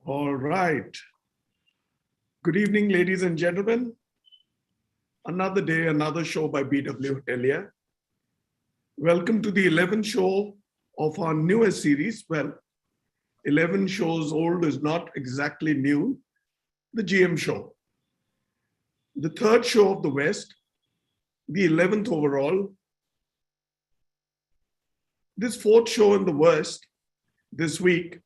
All right. Good evening, ladies and gentlemen. Another day, another show by BW Hotelier. Welcome to the 11th show of our newest series. Well, 11 shows old is not exactly new. The GM show. The third show of the West, the 11th overall. This fourth show in the West this week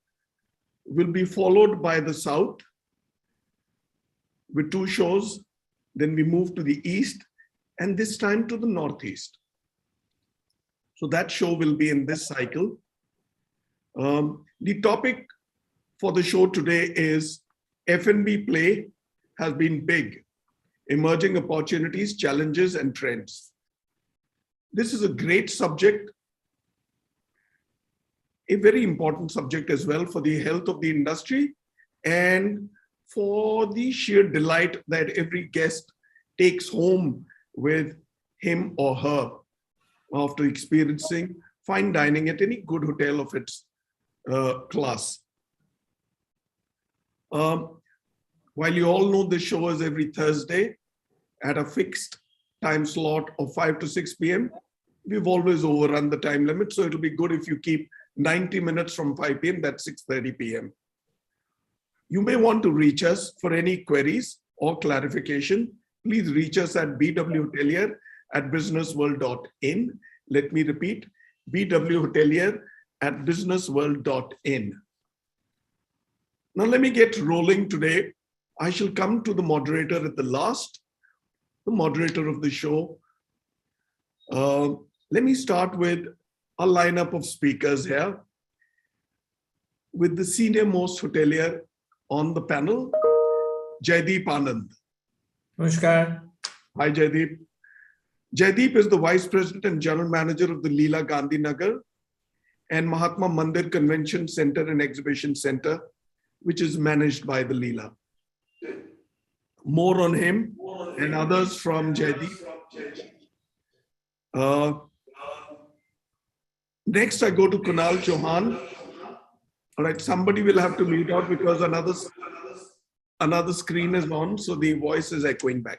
will be followed by the South with 2 shows. Then we move to the East and this time to the Northeast. So that show will be in this cycle. The topic for the show today is F&B play has been big, emerging opportunities, challenges, and trends. This is a great subject, a very important subject as well for the health of the industry and for the sheer delight that every guest takes home with him or her after experiencing fine dining at any good hotel of its class. While you all know this show is every Thursday at a fixed time slot of 5 to 6 p.m., we've always overrun the time limit. So it'll be good if you keep 90 minutes from 5 p.m., that's 6:30 p.m. You may want to reach us for any queries or clarification. Please reach us at bwhotelier@businessworld.in. Let me repeat, bwhotelier@businessworld.in. Now let me get rolling today. I shall come to the moderator at the last, the moderator of the show. Let me start with a lineup of speakers here with the senior most hotelier on the panel, Jaideep Anand. Namaskar. Hi, Jaideep. Jaideep is the Vice President and General Manager of the Leela Gandhinagar and Mahatma Mandir Convention Center and Exhibition Center, which is managed by the Leela. More on him and others from Jaideep. Next, I go to Kunal, Chauhan. All right, somebody will have to mute out because another screen is on, so the voice is echoing back.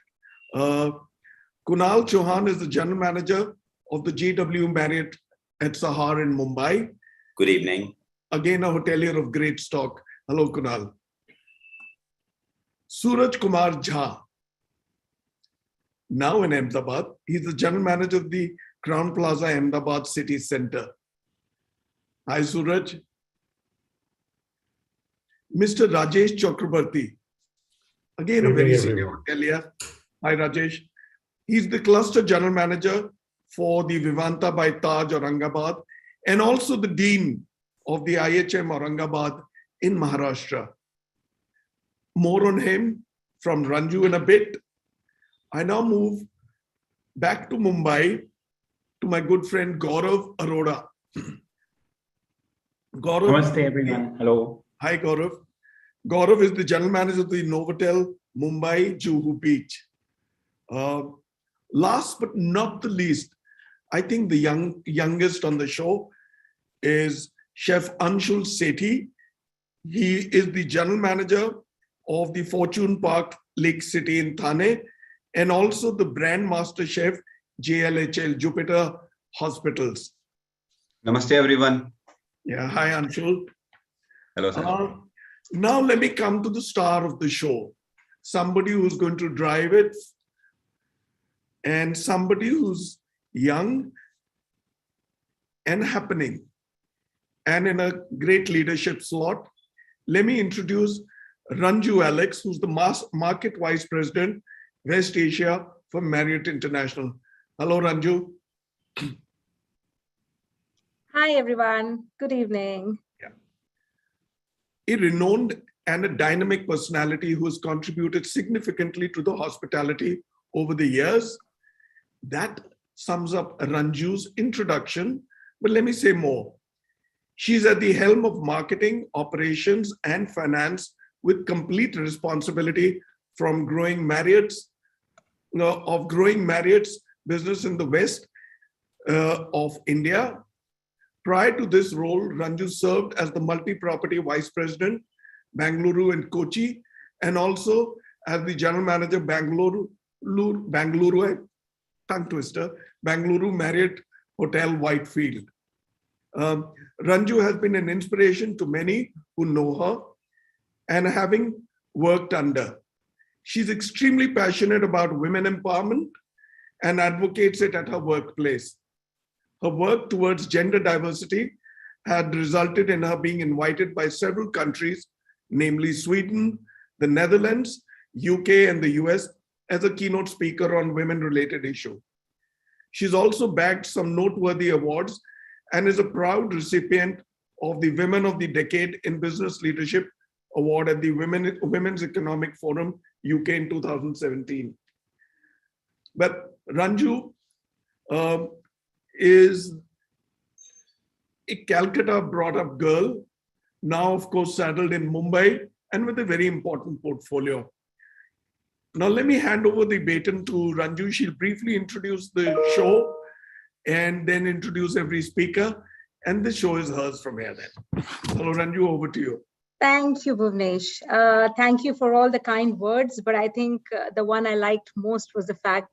Kunal Chauhan is the General Manager of the JW Marriott at Sahar in Mumbai. Good evening. Again, a hotelier of great stock. Hello, Kunal. Suraj Kumar Jha, now in Ahmedabad. He's the General Manager of the Crowne Plaza, Ahmedabad City Center. Hi, Suraj. Mr. Rajesh Chakraborty, again a very senior hotelier. Hi, Rajesh. He's the Cluster General Manager for the Vivanta by Taj, Aurangabad, and also the Dean of the IHM Aurangabad in Maharashtra. More on him from Ranju in a bit. I now move back to Mumbai to my good friend Gorav Arora. Gorav. Namaste, everyone. Hello. Hi, Gorav. Gorav is the General Manager of the Novotel, Mumbai, Juhu Beach. Last but not the least, I think the youngest on the show is Chef Anshul Sethi. He is the General Manager of the Fortune Park Lake City in Thane and also the Brand Master Chef JLHL, Jupiter hospitals. Namaste, everyone. Yeah, hi, Anshul. Hello, sir. Now let me come to the star of the show. Somebody who's going to drive it and somebody who's young and happening and in a great leadership slot. Let me introduce Ranju Alex, who's the Market Vice President, West Asia for Marriott International. Hello, Ranju. Hi, everyone. Good evening. Yeah. A renowned and a dynamic personality who has contributed significantly to the hospitality over the years. That sums up Ranju's introduction, but let me say more. She's at the helm of marketing, operations, and finance with complete responsibility from growing Marriott's business in the west of India. Prior to this role, Ranju served as the multi-property vice president, Bangalore and Kochi, and also as the general manager, Bangalore Marriott Hotel Whitefield. Ranju has been an inspiration to many who know her and having worked under. She's extremely passionate about women empowerment and advocates it at her workplace. Her work towards gender diversity had resulted in her being invited by several countries, namely Sweden, the Netherlands, UK, and the US, as a keynote speaker on women-related issues. She's also bagged some noteworthy awards and is a proud recipient of the Women of the Decade in Business Leadership Award at the Women's Economic Forum, UK in 2017. But Ranju is a Calcutta brought-up girl, now of course settled in Mumbai and with a very important portfolio. Now let me hand over the baton to Ranju. She'll briefly introduce the show and then introduce every speaker, and the show is hers from here then. Hello Ranju, over to you. Thank you, Bhuvanesh. Thank you for all the kind words, but I think the one I liked most was the fact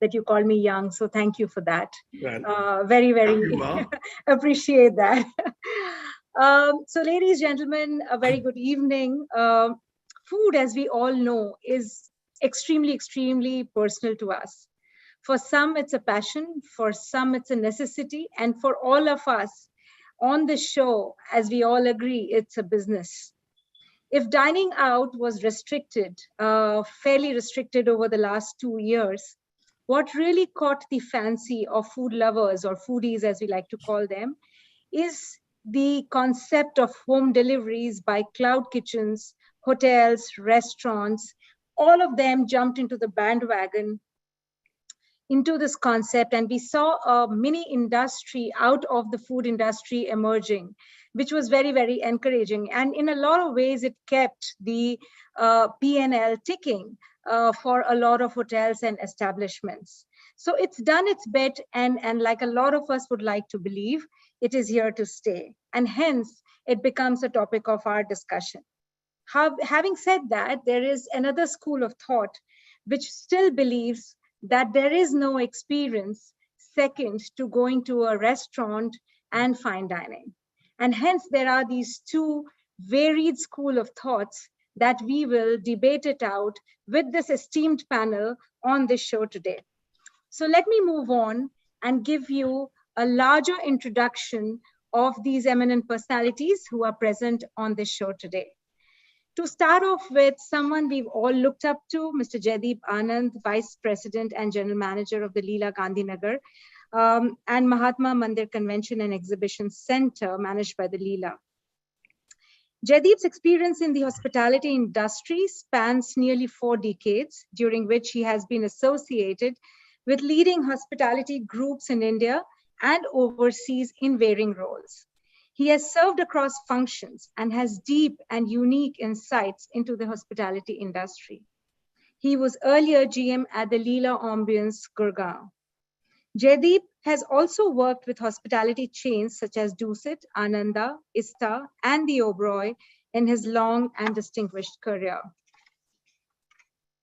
that you called me young. So thank you for that. Well, very, very appreciate that. So ladies, gentlemen, a very good evening. Food, as we all know, is extremely, extremely personal to us. For some, it's a passion. For some, it's a necessity. And for all of us on the show, as we all agree, it's a business. If dining out was restricted, fairly restricted over the last 2 years, what really caught the fancy of food lovers, or foodies as we like to call them, is the concept of home deliveries by cloud kitchens, hotels, restaurants. All of them jumped into the bandwagon into this concept, and we saw a mini industry out of the food industry emerging, which was very, very encouraging. And in a lot of ways, it kept the P&L ticking for a lot of hotels and establishments. So it's done its bit, and like a lot of us would like to believe, it is here to stay. And hence, it becomes a topic of our discussion. Having said that, there is another school of thought which still believes that there is no experience second to going to a restaurant and fine dining. And hence there are these two varied school of thoughts that we will debate it out with this esteemed panel on this show today. So let me move on and give you a larger introduction of these eminent personalities who are present on this show today. To start off with, someone we've all looked up to, Mr. Jaideep Anand, Vice President and General Manager of the Leela Gandhinagar and Mahatma Mandir Convention and Exhibition Center managed by the Leela. Jaideep's experience in the hospitality industry spans nearly 4 decades, during which he has been associated with leading hospitality groups in India and overseas in varying roles. He has served across functions and has deep and unique insights into the hospitality industry. He was earlier GM at the Leela Ambience, Gurgaon. Jaideep has also worked with hospitality chains such as Dusit, Ananda, Ista, and the Oberoi in his long and distinguished career.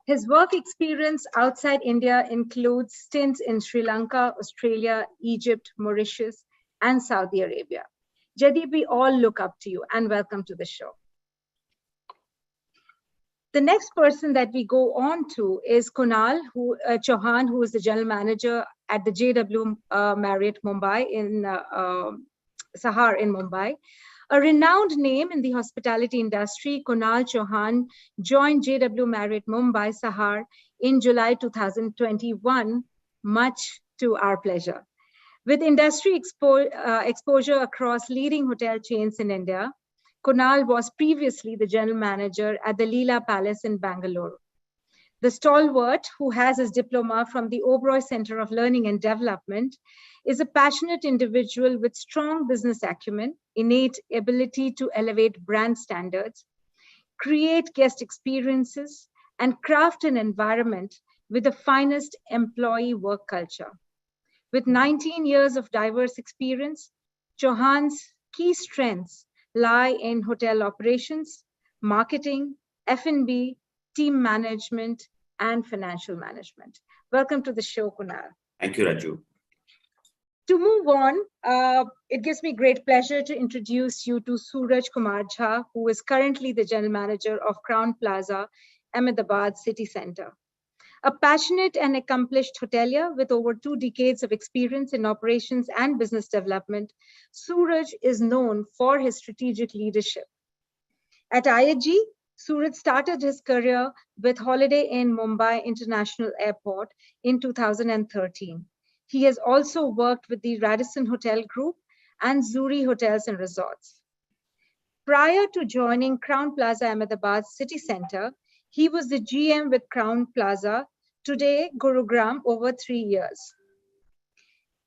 His work experience outside India includes stints in Sri Lanka, Australia, Egypt, Mauritius, and Saudi Arabia. Jaideep, we all look up to you and welcome to the show. The next person that we go on to is Kunal Chauhan, who is the general manager at the JW Marriott Mumbai in Sahar in Mumbai. A renowned name in the hospitality industry, Kunal Chauhan joined JW Marriott Mumbai Sahar in July 2021, much to our pleasure. With industry exposure across leading hotel chains in India, Kunal was previously the general manager at the Leela Palace in Bangalore. The stalwart, who has his diploma from the Oberoi Center of Learning and Development, is a passionate individual with strong business acumen, innate ability to elevate brand standards, create guest experiences, and craft an environment with the finest employee work culture. With 19 years of diverse experience, Chauhan's key strengths lie in hotel operations, marketing, F&B, team management, and financial management. Welcome to the show, Kunal. Thank you, Raju. To move on, it gives me great pleasure to introduce you to Suraj Kumar Jha, who is currently the general manager of Crowne Plaza, Ahmedabad city center. A passionate and accomplished hotelier with over 2 decades of experience in operations and business development, Suraj is known for his strategic leadership. At IHG, Suraj started his career with Holiday Inn Mumbai International Airport in 2013. He has also worked with the Radisson Hotel Group and Zuri Hotels and Resorts. Prior to joining Crowne Plaza Ahmedabad City Center, he was the GM with Crowne Plaza, today Gurugram, over 3 years.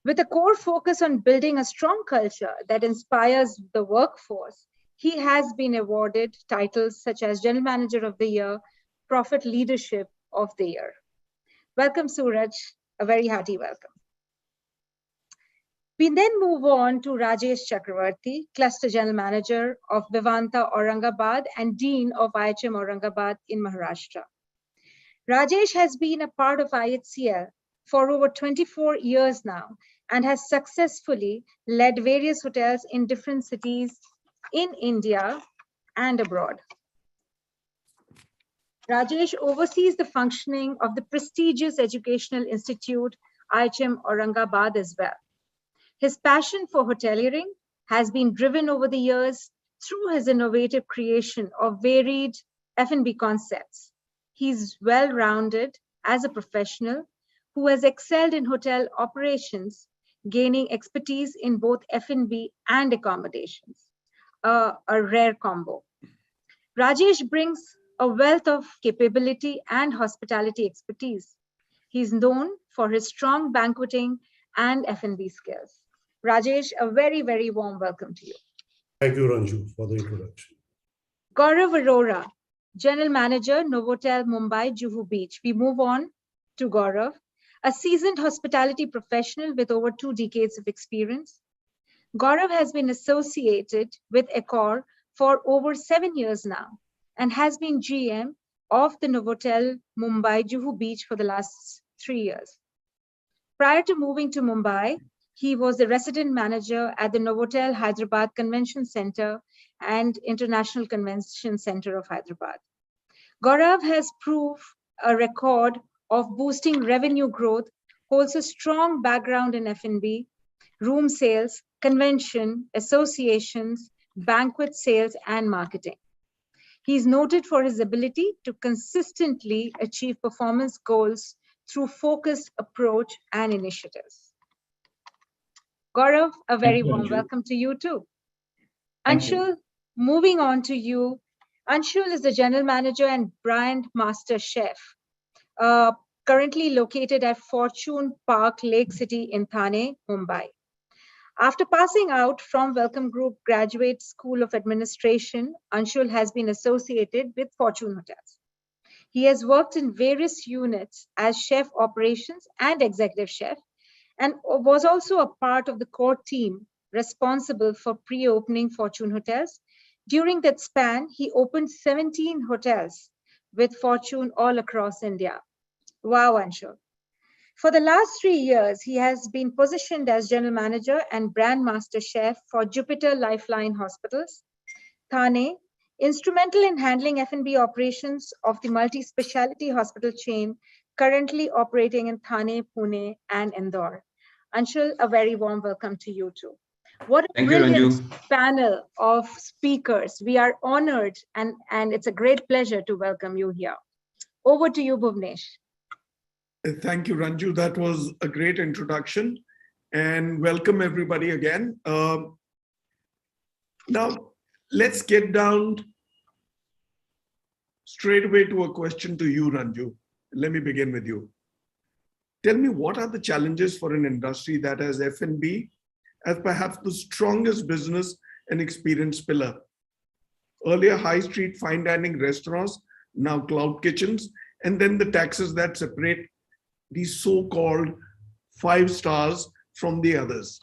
With a core focus on building a strong culture that inspires the workforce, he has been awarded titles such as General Manager of the Year, Profit Leadership of the Year. Welcome, Suraj. A very hearty welcome. We then move on to Rajesh Chakraborty, Cluster General Manager of Vivanta Aurangabad and Dean of IHM Aurangabad in Maharashtra. Rajesh has been a part of IHCL for over 24 years now and has successfully led various hotels in different cities in India and abroad. Rajesh oversees the functioning of the prestigious educational institute IHM Aurangabad as well. His passion for hoteliering has been driven over the years through his innovative creation of varied F&B concepts. He's well-rounded as a professional who has excelled in hotel operations, gaining expertise in both F&B and accommodations, a rare combo. Rajesh brings a wealth of capability and hospitality expertise. He's known for his strong banqueting and F&B skills. Rajesh, a very, very warm welcome to you. Thank you, Ranju, for the introduction. Gorav Arora, General Manager, Novotel Mumbai, Juhu Beach. We move on to Gorav, a seasoned hospitality professional with over 2 decades of experience. Gorav has been associated with Accor for over 7 years now and has been GM of the Novotel Mumbai, Juhu Beach for the last 3 years. Prior to moving to Mumbai, he was the resident manager at the Novotel Hyderabad Convention Center and International Convention Center of Hyderabad. Gorav has proved a record of boosting revenue growth, holds a strong background in F&B, room sales, convention, associations, banquet sales, and marketing. He is noted for his ability to consistently achieve performance goals through focused approach and initiatives. Gorav, a very warm welcome to you too. Anshul, moving on to you. Anshul is the General Manager and Brand Master Chef, currently located at Fortune Park Lake City in Thane, Mumbai. After passing out from Welcome Group Graduate School of Administration, Anshul has been associated with Fortune Hotels. He has worked in various units as chef operations and executive chef, and was also a part of the core team responsible for pre-opening Fortune Hotels. During that span, he opened 17 hotels with fortune all across India. Wow, Anshul. For the last 3 years, he has been positioned as General Manager and Brand Master Chef for Jupiter Lifeline Hospitals, Thane, instrumental in handling F&B operations of the multi-speciality hospital chain currently operating in Thane, Pune, and Indore. Anshul, a very warm welcome to you too. What a Thank you, brilliant Ranju. panel of speakers. We are honored and it's a great pleasure to welcome you here. Over to you, Bhuvanesh. Thank you, Ranju. That was a great introduction. And welcome everybody again. Now, let's get down straight away to a question to you, Ranju. Let me begin with you. Tell me, what are the challenges for an industry that has F&B as perhaps the strongest business and experience pillar? Earlier, high street fine dining restaurants, now cloud kitchens, and then the taxes that separate these so-called 5 stars from the others.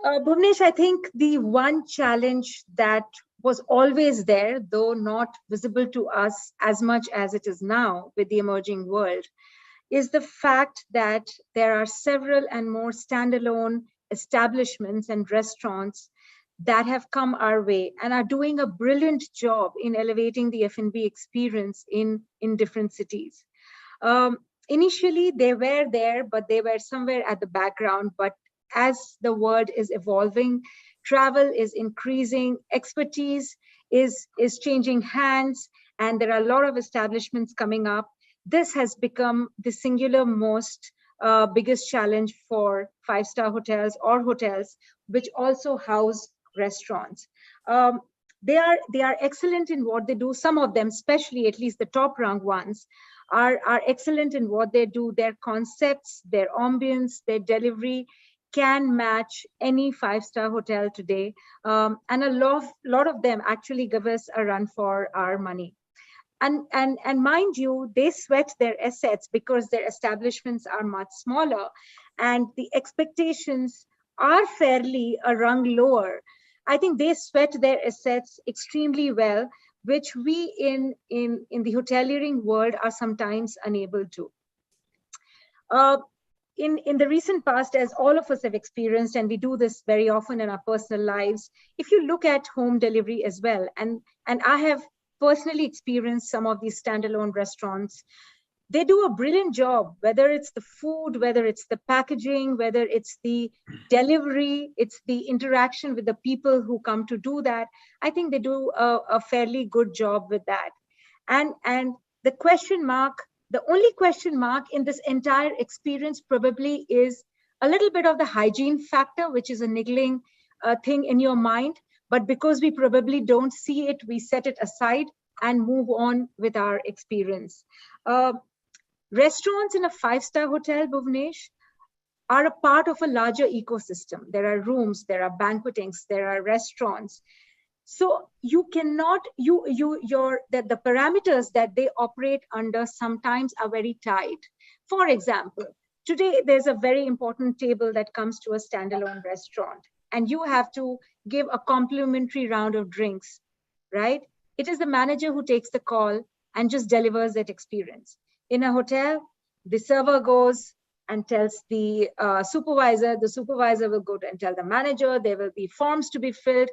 Bhuvanesh, I think the one challenge that was always there, though not visible to us as much as it is now with the emerging world, is the fact that there are several and more standalone establishments and restaurants that have come our way and are doing a brilliant job in elevating the F&B experience in different cities. Initially, they were there, but they were somewhere at the background. But as the world is evolving, travel is increasing, expertise is changing hands, and there are a lot of establishments coming up. This has become the singular most biggest challenge for 5-star hotels or hotels which also house restaurants. They are excellent in what they do. Some of them, especially at least the top ranked ones, are excellent in what they do. Their concepts, their ambience, their delivery can match any 5-star hotel today. And a lot of them actually give us a run for our money. And mind you, they sweat their assets because their establishments are much smaller and the expectations are fairly a rung lower. I think they sweat their assets extremely well, which we in the hoteliering world are sometimes unable to. In the recent past, as all of us have experienced, and we do this very often in our personal lives, if you look at home delivery as well, and I have personally experienced some of these standalone restaurants, they do a brilliant job, whether it's the food, whether it's the packaging, whether it's the delivery, it's the interaction with the people who come to do that. I think they do a fairly good job with that. And the question mark, the only question mark in this entire experience probably is a little bit of the hygiene factor, which is a niggling thing in your mind. But because we probably don't see it, we set it aside and move on with our experience. Restaurants in a 5-star hotel, Bhuvanesh, are a part of a larger ecosystem. There are rooms, there are banquetings, there are restaurants. So you cannot, the parameters that they operate under sometimes are very tight. For example, today there's a very important table that comes to a standalone restaurant and you have to give a complimentary round of drinks, right? It is the manager who takes the call and just delivers that experience. In a hotel, the server goes and tells the supervisor will go and tell the manager, there will be forms to be filled.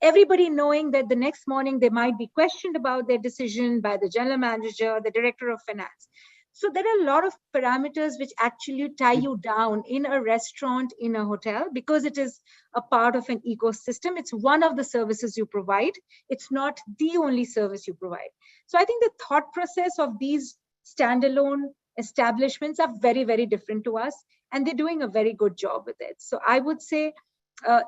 Everybody knowing that the next morning they might be questioned about their decision by the general manager, the director of finance. So there are a lot of parameters which actually tie you down in a restaurant, in a hotel, because it is a part of an ecosystem. It's one of the services you provide. It's not the only service you provide. So I think the thought process of these standalone establishments are very, very different to us, and they're doing a very good job with it. So I would say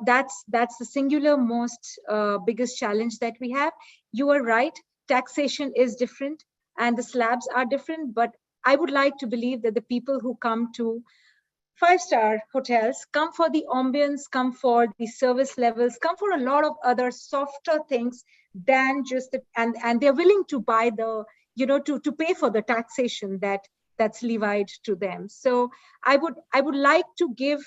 that's the singular most biggest challenge that we have. You are right, taxation is different and the slabs are different, but I would like to believe that the people who come to 5-star hotels come for the ambience, come for the service levels, come for a lot of other softer things than just the, and they're willing to buy the, to pay for the taxation that's levied to them. So I would like to give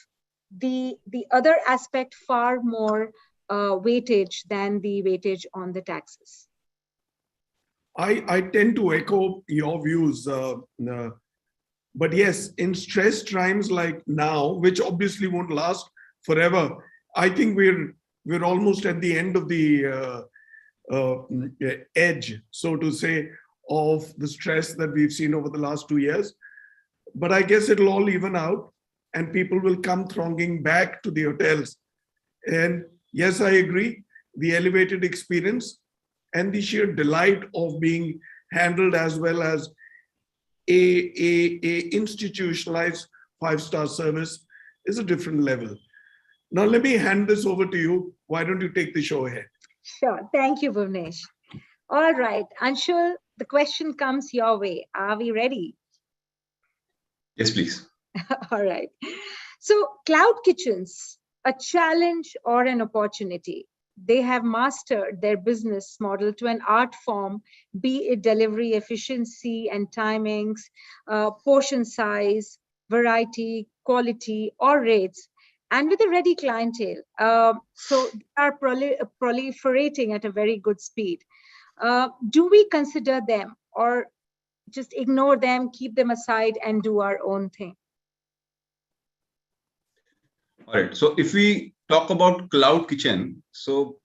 the other aspect far more weightage than the weightage on the taxes. I tend to echo your views. But yes, in stress times like now, which obviously won't last forever, I think we're almost at the end of the edge, so to say, of the stress that we've seen over the last 2 years. But I guess it'll all even out and people will come thronging back to the hotels. And yes, I agree, the elevated experience and the sheer delight of being handled as well as a institutionalized five-star service is a different level. Now, let me hand this over to you. Why don't you take the show ahead? Sure. Thank you, Bhuvanesh. All right, Anshul, the question comes your way. Are we ready? Yes, please. All right. So, cloud kitchens, a challenge or an opportunity? They have mastered their business model to an art form, be it delivery efficiency and timings, portion size, variety, quality, or rates, and with a ready clientele. So they are proliferating at a very good speed. Do we consider them or just ignore them, keep them aside, and do our own thing? All right. So if we talk about cloud kitchen, so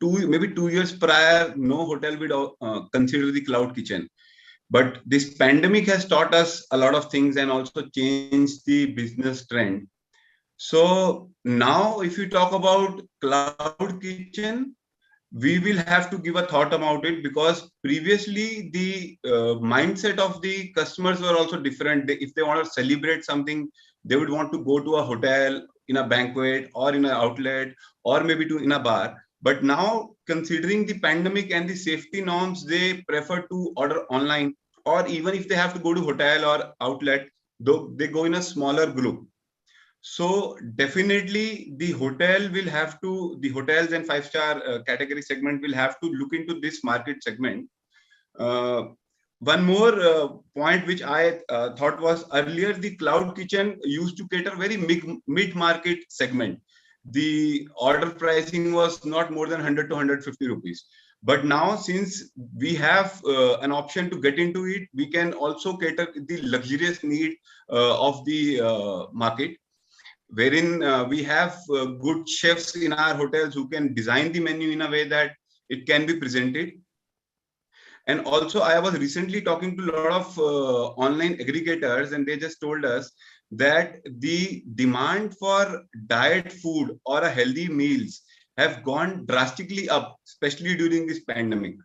maybe 2 years prior, no hotel would consider the cloud kitchen. But this pandemic has taught us a lot of things and also changed the business trend. So now if you talk about cloud kitchen, we will have to give a thought about it, because previously the mindset of the customers were also different. If they want to celebrate something, they would want to go to a hotel, in a banquet, or in an outlet, or maybe in a bar. But now, considering the pandemic and the safety norms, they prefer to order online, or even if they have to go to hotel or outlet, though they go in a smaller group. So definitely the hotels and five-star category segment will have to look into this market segment. One more point which I thought was earlier, the cloud kitchen used to cater very mid-market segment. The order pricing was not more than 100 to 150 rupees. But now, since we have an option to get into it, we can also cater the luxurious need of the market, wherein we have good chefs in our hotels who can design the menu in a way that it can be presented. And also, I was recently talking to a lot of online aggregators, and they just told us that the demand for diet food or a healthy meals have gone drastically up, especially during this pandemic.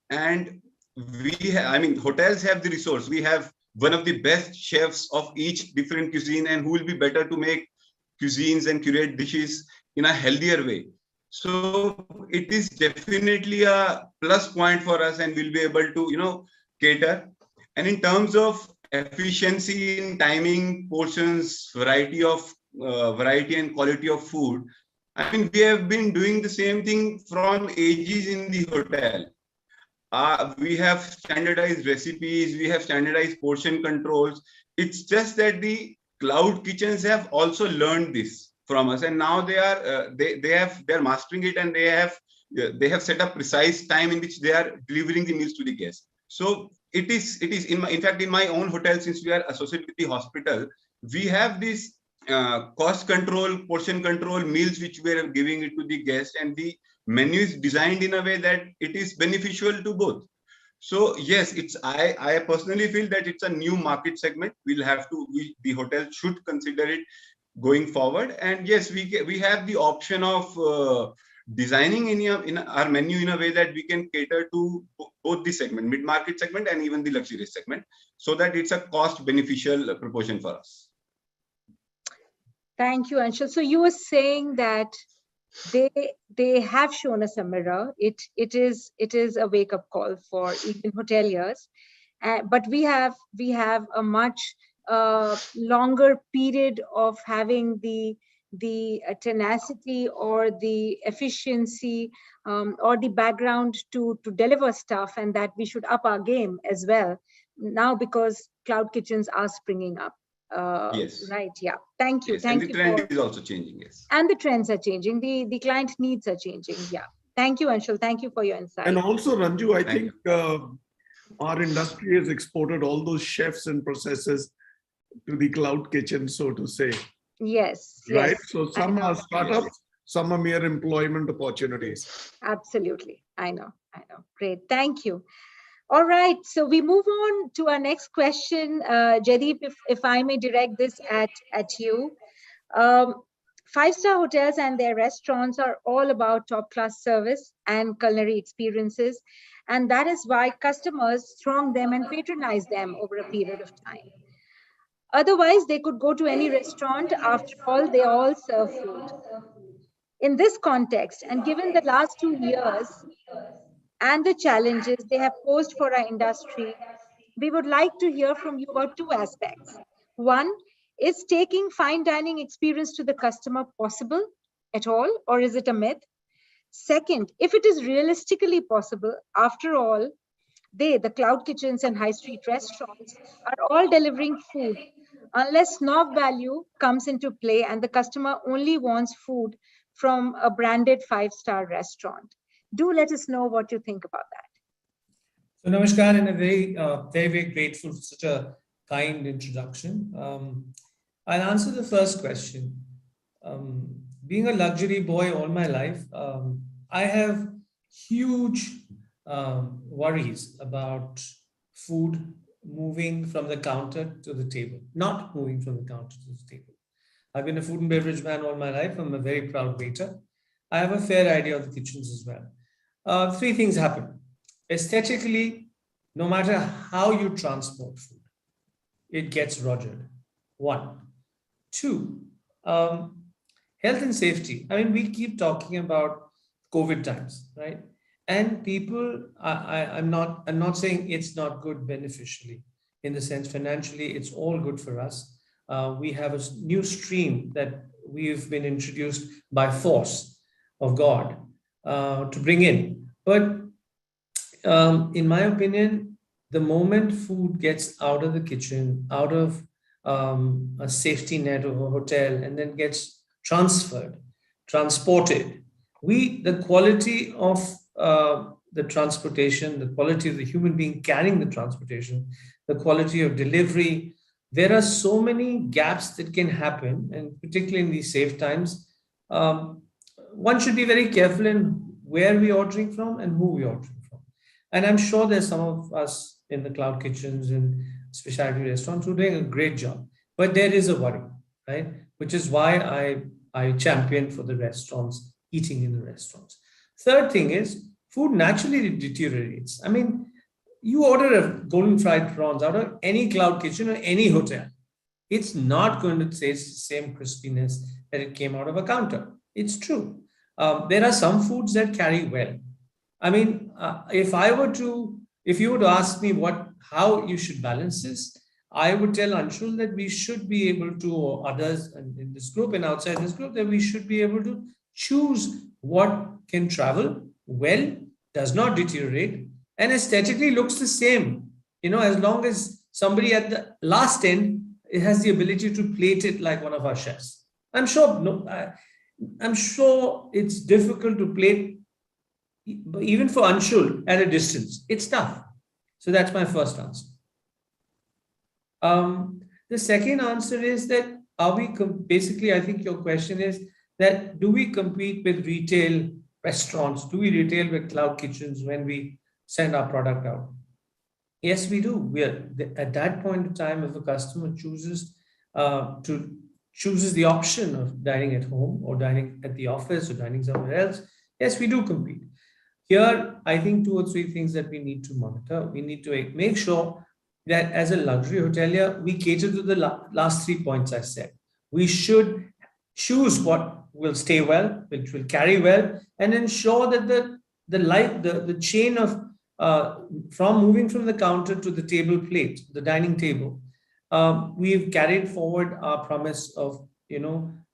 And hotels have the resource. We have one of the best chefs of each different cuisine, and who will be better to make cuisines and curate dishes in a healthier way. So it is definitely a plus point for us, and we'll be able to, cater. And in terms of efficiency in timing, portions, variety and quality of food, we have been doing the same thing from ages in the hotel. We have standardized recipes, we have standardized portion controls. It's just that the cloud kitchens have also learned this from us, and now they're mastering it, and they have set up precise time in which they are delivering the meals to the guests. So it is in fact in my own hotel, since we are associated with the hospital, we have this cost control, portion control meals which we are giving it to the guest, and the menu is designed in a way that it is beneficial to both. So yes, I personally feel that it's a new market segment. The hotel should consider it going forward. And yes, we have the option of designing in our menu in a way that we can cater to both the segment, mid-market segment and even the luxurious segment, so that it's a cost beneficial proportion for us. Thank you, Anshul. So you were saying that they have shown us a mirror. It is a wake-up call for even hoteliers, but we have a much longer period of having the tenacity or the efficiency or the background to deliver stuff, and that we should up our game as well now, because cloud kitchens are springing up. Yes. Right. Yeah. Thank you. Yes. Thank and you. The trend is also changing. Yes. And the trends are changing. The client needs are changing. Yeah. Thank you, Anshul. Thank you for your insight. And also, Ranju, I Thank think our industry has exported all those chefs and processes to the cloud kitchen, so to say. Yes. Right? Yes. So some are startups, some are mere employment opportunities. Absolutely. I know. Great. Thank you. All right. So we move on to our next question. Jaideep, if I may direct this at you. Five-star hotels and their restaurants are all about top-class service and culinary experiences. And that is why customers throng them and patronize them over a period of time. Otherwise, they could go to any restaurant. After all, they all serve food. In this context, and given the last 2 years and the challenges they have posed for our industry, we would like to hear from you about two aspects. One, is taking fine dining experience to the customer possible at all, or is it a myth? Second, if it is realistically possible, after all, the cloud kitchens and high street restaurants, are all delivering food unless snob value comes into play and the customer only wants food from a branded five-star restaurant. Do let us know what you think about that. So namaskar, and a very grateful for such a kind introduction. I'll answer the first question. Being a luxury boy all my life, I have huge worries about food moving from the counter to the table, not moving from the counter to the table. I've been a food and beverage man all my life. I'm a very proud waiter. I have a fair idea of the kitchens as well. Three things happen. Aesthetically, no matter how you transport food, it gets rogered. One. Two, health and safety. I mean, we keep talking about COVID times, right? And people, I'm not saying it's not good beneficially, in the sense financially, it's all good for us. We have a new stream that we've been introduced by force of God to bring in. But in my opinion, the moment food gets out of the kitchen, out of a safety net of a hotel, and then gets transported, the quality of the transportation, the quality of the human being carrying the transportation, the quality of delivery, there are so many gaps that can happen, and particularly in these safe times, one should be very careful in where we're ordering from and who we're ordering from. And I'm sure there's some of us in the cloud kitchens and specialty restaurants who are doing a great job, but there is a worry, right? Which is why I champion for the restaurants, eating in the restaurants. Third thing is, food naturally deteriorates. I mean, you order a golden fried prawns out of any cloud kitchen or any hotel, it's not going to taste the same crispiness that it came out of a counter. It's true. There are some foods that carry well. I mean, if you were to ask me how you should balance this, I would tell Anshul that we should be able to, or others in this group and outside this group, that we should be able to choose what can travel well, does not deteriorate, and aesthetically looks the same. As long as somebody at the last end, it has the ability to plate it like one of our chefs. I'm sure it's difficult to plate, even for Anshul at a distance. It's tough. So that's my first answer. The second answer is that basically, I think your question is that do we compete with retail restaurants? Do we retail with cloud kitchens when we send our product out? Yes, we do. We are at that point in time, if a customer chooses the option of dining at home or dining at the office or dining somewhere else, yes, we do compete. Here, I think 2 or 3 things that we need to monitor. We need to make sure that as a luxury hotelier, we cater to the last 3 points I said. We should choose what will stay well, which will carry well, and ensure that the chain of from moving from the counter to the table plate, the dining table, we've carried forward our promise of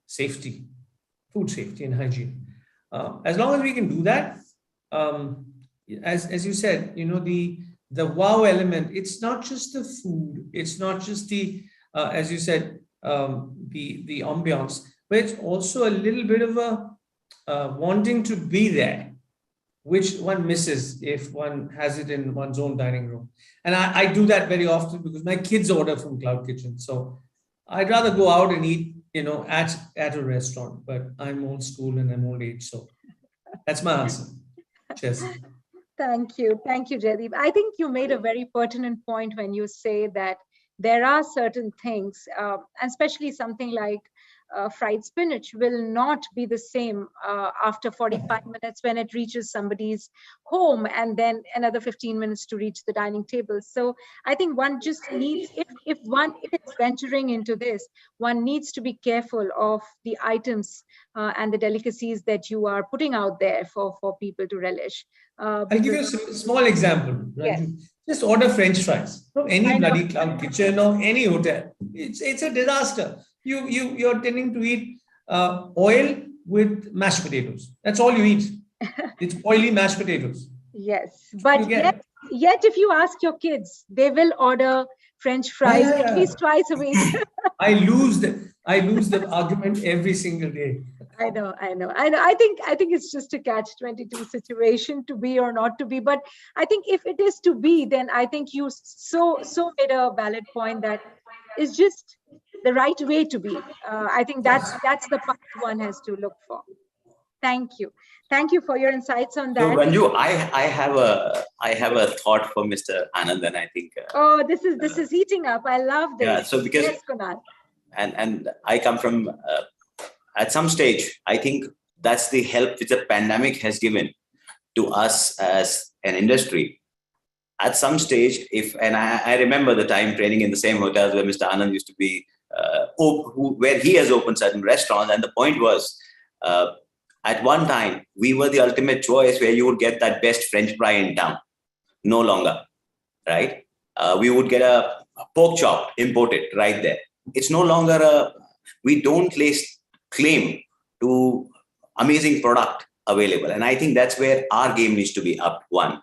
safety, food safety and hygiene. As long as we can do that, as you said, the wow element, it's not just the food, it's not just the as you said, the ambiance, but it's also a little bit of a wanting to be there. which one misses if one has it in one's own dining room. And I do that very often because my kids order from Cloud Kitchen. So I'd rather go out and eat, at a restaurant, but I'm old school and I'm old age. So that's my answer. Cheers. Thank you. Thank you, Jaideep. I think you made a very pertinent point when you say that there are certain things, especially something like fried spinach will not be the same after 45 minutes when it reaches somebody's home, and then another 15 minutes to reach the dining table. So I think one just needs, if it's venturing into this, one needs to be careful of the items and the delicacies that you are putting out there for people to relish. I'll give you a small example. Right? Yes. Just order French fries from any bloody Cloud Kitchen or any hotel. It's a disaster. You're tending to eat oil with mashed potatoes. That's all you eat. It's oily mashed potatoes. Yes, but yet if you ask your kids, they will order French fries at least twice a week. I lose the argument every single day. I know. I think it's just a catch-22 situation, to be or not to be. But I think if it is to be, then I think you so made a valid point that is just the right way to be. I think that's the path one has to look for. Thank you for your insights on that. So Ranju, I have a thought for Mr. Anand, and I think. Oh, this is heating up. I love this. Yeah. So because yes, Kunal. And I come from at some stage, I think that's the help which the pandemic has given to us as an industry. At some stage, I remember the time training in the same hotels where Mr. Anand used to be, where he has opened certain restaurants, and the point was, at one time we were the ultimate choice where you would get that best French fry in town. No longer, right? We would get a pork chop imported right there. It's no longer we don't place claim to amazing product available, and I think that's where our game needs to be up. One.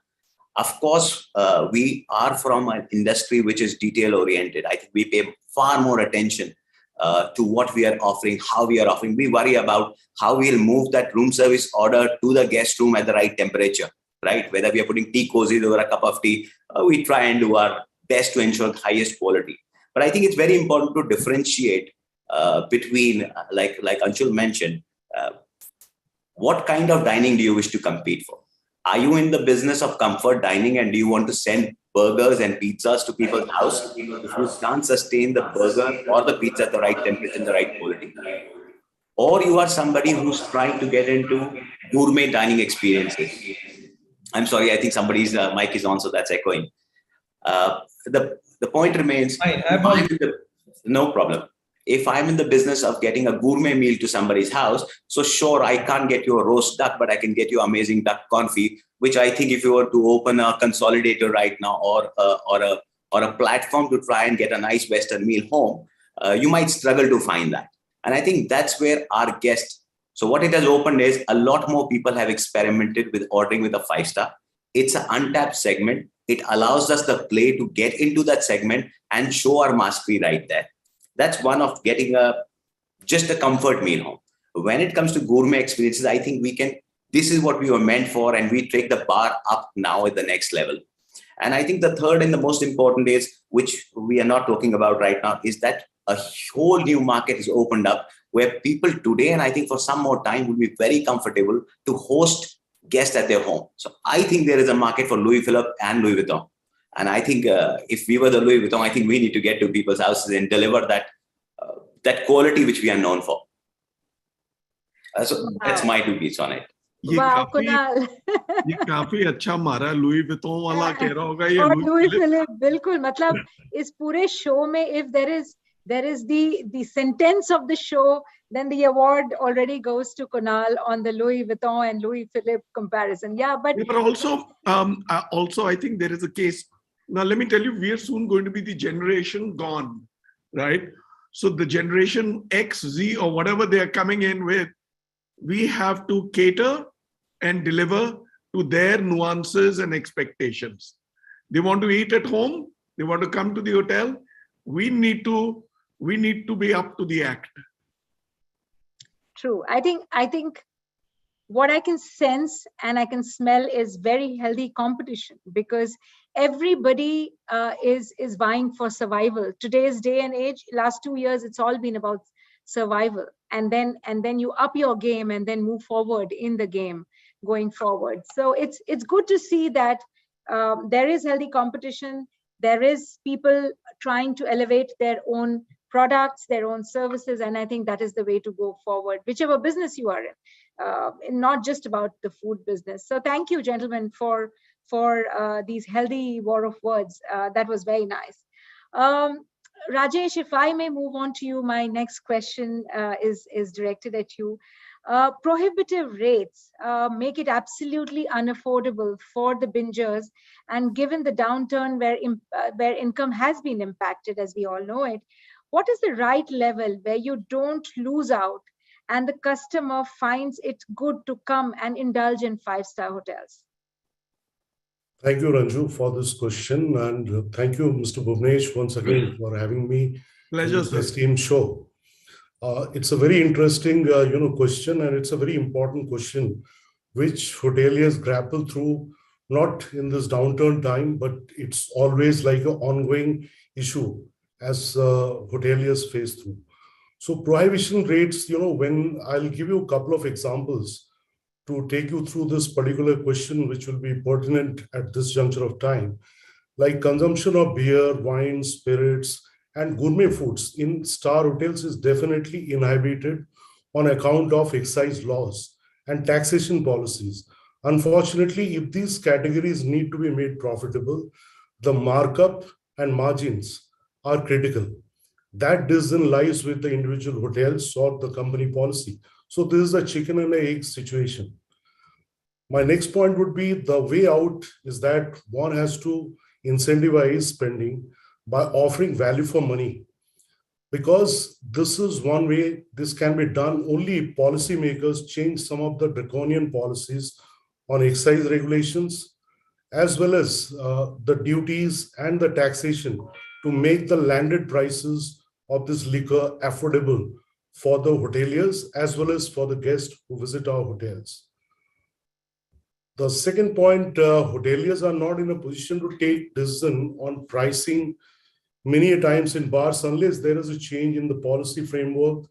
Of course, we are from an industry which is detail-oriented. I think we pay far more attention to what we are offering, how we are offering. We worry about how we'll move that room service order to the guest room at the right temperature, right? Whether we are putting tea cozies over a cup of tea, we try and do our best to ensure the highest quality. But I think it's very important to differentiate between, like Anshul mentioned, what kind of dining do you wish to compete for? Are you in the business of comfort dining and do you want to send burgers and pizzas to people's house? If you can't sustain the burger or the pizza at the right temperature and the right quality. Or you are somebody who's trying to get into gourmet dining experiences. I'm sorry, I think somebody's mic is on, so that's echoing. The point remains, no problem. If I'm in the business of getting a gourmet meal to somebody's house, so sure, I can't get you a roast duck, but I can get you amazing duck confit, which I think if you were to open a consolidator right now or a platform to try and get a nice Western meal home, you might struggle to find that. And I think that's where our guests, so what it has opened is a lot more people have experimented with ordering with a 5-star. It's an untapped segment. It allows us the play to get into that segment and show our mastery right there. That's one of getting just a comfort meal home. When it comes to gourmet experiences, I think this is what we were meant for, and we take the bar up now at the next level. And I think the third and the most important is, which we are not talking about right now, is that a whole new market is opened up where people today, and I think for some more time, will be very comfortable to host guests at their home. So I think there is a market for Louis Philippe and Louis Vuitton. And I think if we were the Louis Vuitton, I think we need to get to people's houses and deliver that quality which we are known for. So that's my 2 bits on it. Wow, Kunal. ये काफी अच्छा मारा Louis Vuitton वाला कह रहा होगा ये और लुई फिलिप बिल्कुल मतलब इस पूरे शो में if there is the sentence of the show, then the award already goes to Kunal on the Louis Vuitton and Louis Philippe comparison. Yeah, but also I think there is a case. Now, let me tell you, we are soon going to be the generation gone, right? So the generation X, Z, or whatever they are coming in with, we have to cater and deliver to their nuances and expectations. They want to eat at home. They want to come to the hotel. We need to be up to the act. True. I think what I can sense and I can smell is very healthy competition, because everybody is vying for survival. Today's day and age, last 2 years, it's all been about survival, and then you up your game and then move forward in the game going forward. So it's good to see that there is healthy competition. There is people trying to elevate their own products, their own services, and I think that is the way to go forward, whichever business you are in, not just about the food business. So thank you, gentlemen, for these healthy war of words. That was very nice. Rajesh, if I may move on to you, my next question is directed at you. Prohibitive rates make it absolutely unaffordable for the bingers, and given the downturn where income has been impacted, as we all know it, what is the right level where you don't lose out and the customer finds it good to come and indulge in 5-star hotels? Thank you, Ranju, for this question. And thank you, Mr. Bhuvanesh, once again for having me Pleasure, in this sir. esteemed show. It's a very interesting, question, and it's a very important question, which hoteliers grapple through, not in this downturn time, but it's always like an ongoing issue as hoteliers face through. So prohibition rates, when I'll give you a couple of examples to take you through this particular question, which will be pertinent at this juncture of time, like consumption of beer, wine, spirits, and gourmet foods in star hotels is definitely inhibited on account of excise laws and taxation policies. Unfortunately, if these categories need to be made profitable, the markup and margins are critical. That decision lies with the individual hotels or the company policy. So this is a chicken and egg situation. My next point would be the way out is that one has to incentivize spending by offering value for money. Because this is one way this can be done only if policymakers change some of the draconian policies on excise regulations, as well as the duties and the taxation to make the landed prices of this liquor affordable for the hoteliers as well as for the guests who visit our hotels. The second point, hoteliers are not in a position to take decision on pricing many a times in bars unless there is a change in the policy framework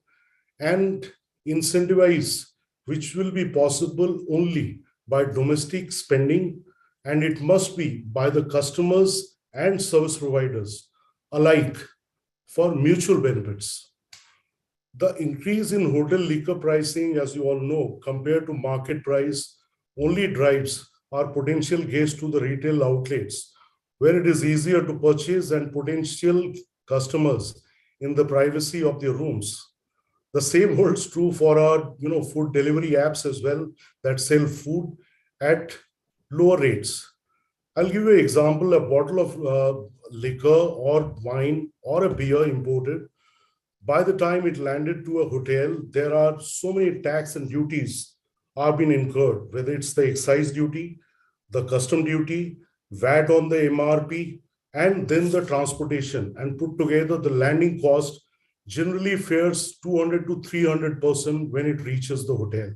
and incentivize, which will be possible only by domestic spending, and it must be by the customers and service providers alike for mutual benefits. The increase in hotel liquor pricing, as you all know, compared to market price, only drives our potential guests to the retail outlets, where it is easier to purchase and potential customers in the privacy of their rooms. The same holds true for our food delivery apps as well that sell food at lower rates. I'll give you an example. A bottle of liquor or wine or a beer imported, by the time it landed to a hotel, there are so many tax and duties are being incurred, whether it's the excise duty, the custom duty, VAT on the MRP, and then the transportation, and put together the landing cost generally fares 200 to 300% when it reaches the hotel.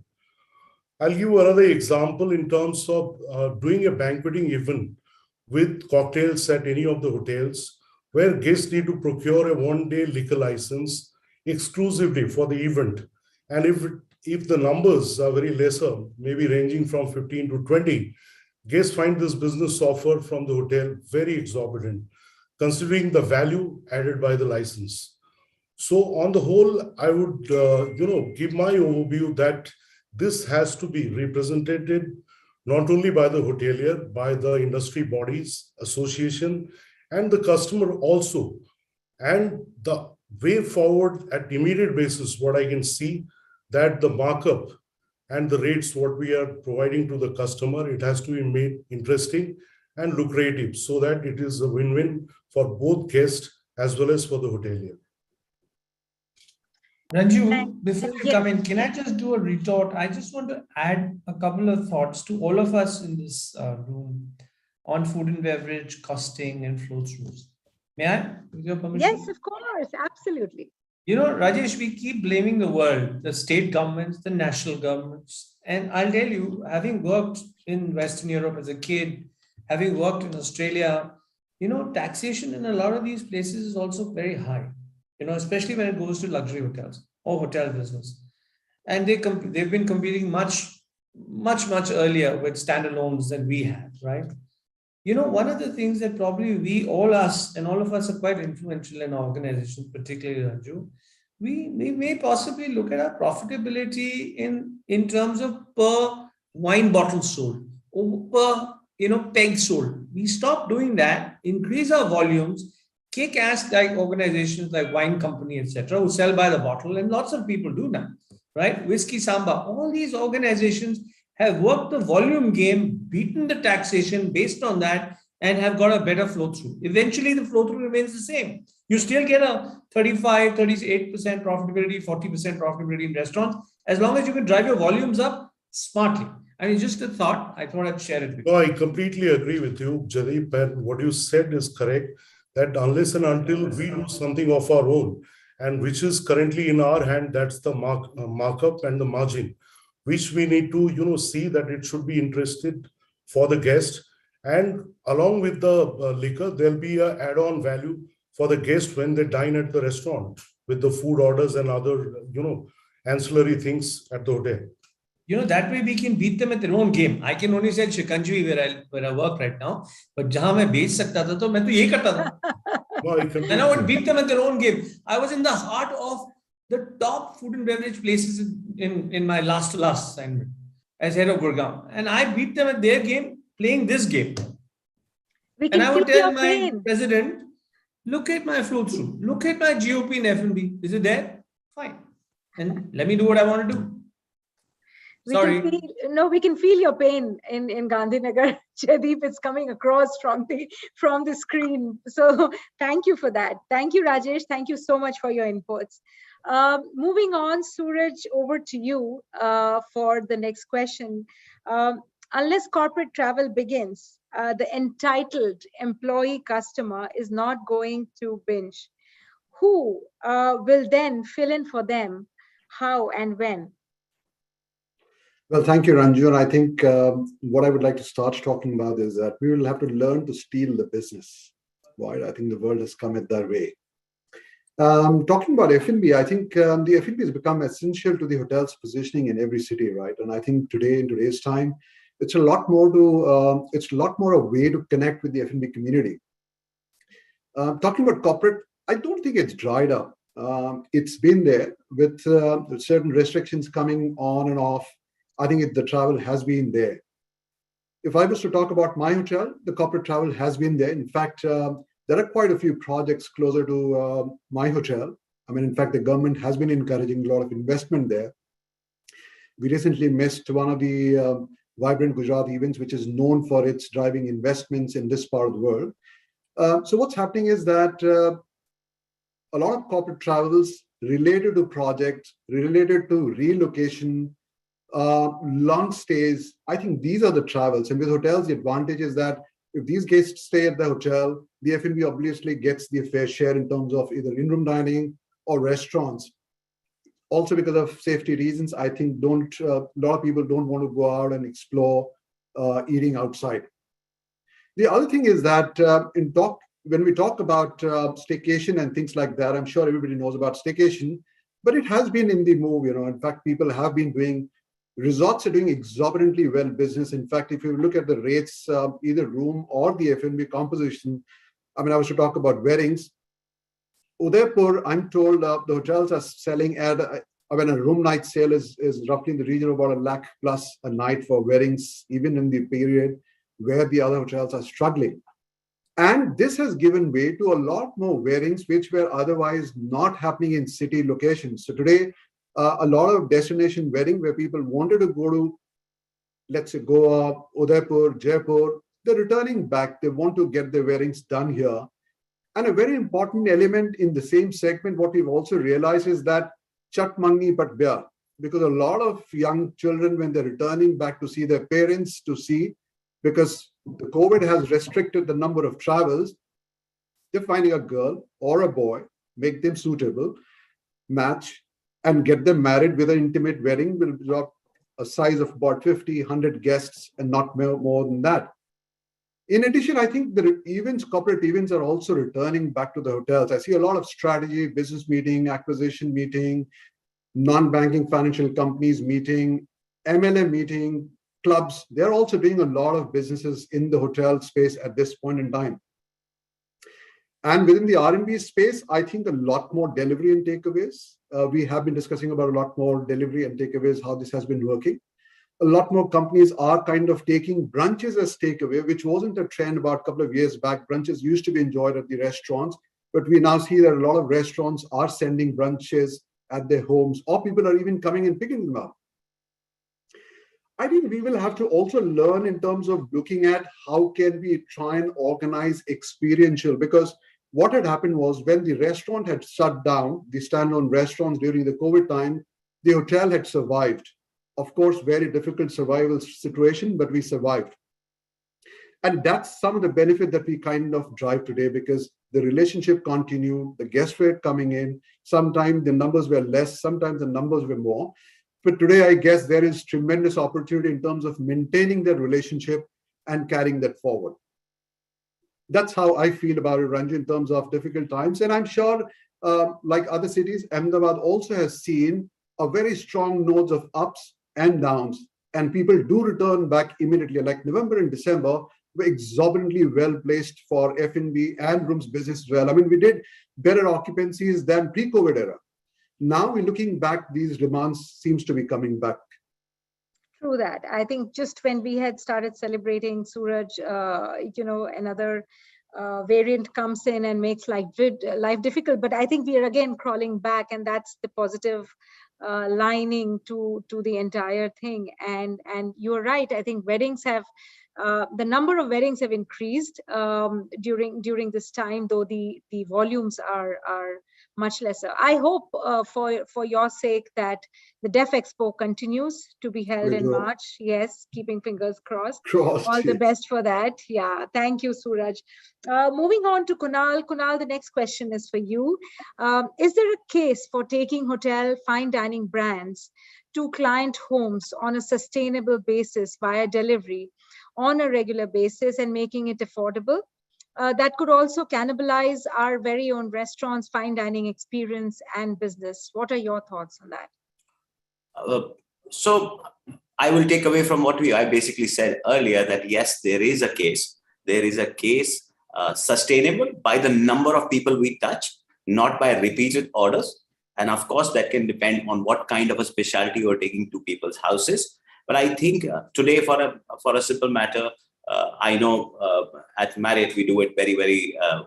I'll give you another example in terms of doing a banqueting event with cocktails at any of the hotels, where guests need to procure a one-day liquor license exclusively for the event. And if the numbers are very lesser, maybe ranging from 15 to 20, guests find this business offer from the hotel very exorbitant, considering the value added by the license. So on the whole, I would give my overview that this has to be represented not only by the hotelier, by the industry bodies, association, and the customer also. And the way forward at immediate basis, what I can see that the markup and the rates what we are providing to the customer, it has to be made interesting and lucrative so that it is a win-win for both guests as well as for the hotelier. Ranju, before you come in, can I just do a retort? I just want to add a couple of thoughts to all of us in this room on food and beverage, costing, and flow-throughs. May I, with your permission? Yes, of course, absolutely. Rajesh, we keep blaming the world, the state governments, the national governments. And I'll tell you, having worked in Western Europe as a kid, having worked in Australia, taxation in a lot of these places is also very high, especially when it goes to luxury hotels or hotel business. And they've been competing much earlier with standalones than we have, right? One of the things that probably all of us are quite influential in our organizations, particularly Ranju, we may possibly look at our profitability in terms of per wine bottle sold or per peg sold. We stop doing that, increase our volumes, kick ass like organizations like Wine Company, etc., who sell by the bottle, and lots of people do now, right? Whiskey Samba, all these organizations have worked the volume game, beaten the taxation based on that, and have got a better flow through. Eventually, the flow through remains the same. You still get a 35, 38% profitability, 40% profitability in restaurants, as long as you can drive your volumes up smartly. I mean, just a thought. I thought I'd share it with you. No, I completely agree with you, Jaideep. And what you said is correct, that unless and until we do something of our own, and which is currently in our hand, that's the markup and the margin, which we need to, see that it should be interested for the guest. And along with the liquor, there'll be an add-on value for the guest when they dine at the restaurant with the food orders and other, ancillary things at the hotel. That way we can beat them at their own game. I can only say Shikanji where I work right now, but jahan main bech sakta tha, to main to yehi karta tha. And I would beat them at their own game. I was in the heart of the top food and beverage places in my last assignment as head of Gurgaon. And I beat them at their game, playing this game. And I would tell my president, look at my flow through, look at my GOP in F&B. Is it there? Fine. And let me do what I want to do. We can feel your pain in Gandhinagar. Jaideep, it's coming across from the screen. So thank you for that. Thank you, Rajesh. Thank you so much for your inputs. Moving on, Suraj, over to you for the next question. Unless corporate travel begins, the entitled employee customer is not going to binge. Who will then fill in for them? How and when? Well, thank you, Ranju. And I think what I would like to start talking about is that we will have to learn to steal the business. Right? I think the world has come it that way. Talking about F&B, I think the F&B has become essential to the hotel's positioning in every city, right? And I think today, in today's time, it's a lot more a way to connect with the F&B community. Talking about corporate, I don't think it's dried up. It's been there with certain restrictions coming on and off. I think the travel has been there. If I was to talk about my hotel, the corporate travel has been there. In fact, there are quite a few projects closer to my hotel. I mean, in fact, the government has been encouraging a lot of investment there. We recently missed one of the Vibrant Gujarat events, which is known for its driving investments in this part of the world. So what's happening is that a lot of corporate travels related to projects, related to relocation, long stays, I think these are the travels. And with hotels, the advantage is that if these guests stay at the hotel, the F&B obviously gets the fair share in terms of either in-room dining or restaurants. Also, because of safety reasons, I think a lot of people don't want to go out and explore eating outside. The other thing is that when we talk about staycation and things like that, I'm sure everybody knows about staycation, but it has been in the move. In fact, people have been doing. Resorts are doing exorbitantly well business. In fact, if you look at the rates, either room or the F&B composition, I mean, I was to talk about weddings. Udaipur, I'm told the hotels are selling at, when a room night sale is roughly in the region of about $1 lakh plus a night for weddings, even in the period where the other hotels are struggling. And this has given way to a lot more weddings, which were otherwise not happening in city locations. So today, a lot of destination wedding where people wanted to go to, let's say, Goa, Udaipur, Jaipur, they're returning back. They want to get their weddings done here. And a very important element in the same segment, what we've also realized is that chat mangni but bya, because a lot of young children, when they're returning back to see their parents, because the COVID has restricted the number of travels, they're finding a girl or a boy, make them suitable. match and get them married with an intimate wedding will be a size of about 50, 100 guests and not more than that. In addition, I think the events, corporate events are also returning back to the hotels. I see a lot of strategy, business meeting, acquisition meeting, non-banking financial companies meeting, MLA meeting, clubs. They're also doing a lot of businesses in the hotel space at this point in time. And within the R&B space, I think a lot more delivery and takeaways. We have been discussing about a lot more delivery and takeaways, how this has been working. A lot more companies are kind of taking brunches as takeaway, which wasn't a trend about a couple of years back. Brunches used to be enjoyed at the restaurants, but we now see that a lot of restaurants are sending brunches at their homes, or people are even coming and picking them up. I think we will have to also learn in terms of looking at how can we try and organize experiential, because what had happened was when the restaurant had shut down, the standalone restaurants during the COVID time, the hotel had survived. Of course, very difficult survival situation, but we survived. And that's some of the benefit that we kind of drive today, because the relationship continued, the guest rate coming in, sometimes the numbers were less, sometimes the numbers were more. But today, I guess there is tremendous opportunity in terms of maintaining that relationship and carrying that forward. That's how I feel about it, Ranju, in terms of difficult times. And I'm sure, like other cities, Ahmedabad also has seen a very strong nodes of ups and downs. And people do return back immediately. Like November and December were exorbitantly well placed for F&B and rooms business as well. I mean, we did better occupancies than pre-COVID era. Now we're looking back, these demands seems to be coming back. True that. I think just when we had started celebrating Suraj, another variant comes in and makes life difficult. But I think we are again crawling back, and that's the positive lining to the entire thing. And you're right. I think weddings have the number of weddings have increased during this time, though the volumes are much lesser. I hope for your sake that the Deaf Expo continues to be held in March. Yes, keeping fingers crossed. All the best for that. Yeah, thank you, Suraj. Moving on to Kunal. Kunal, the next question is for you. Is there a case for taking hotel fine dining brands to client homes on a sustainable basis via delivery on a regular basis and making it affordable? That could also cannibalize our very own restaurants, fine dining experience and business. What are your thoughts on that? So I will take away from what I basically said earlier, that yes, there is a case. There is a case sustainable by the number of people we touch, not by repeated orders. And of course, that can depend on what kind of a specialty you're taking to people's houses. But I think today, for a simple matter, I know at Marriott, we do it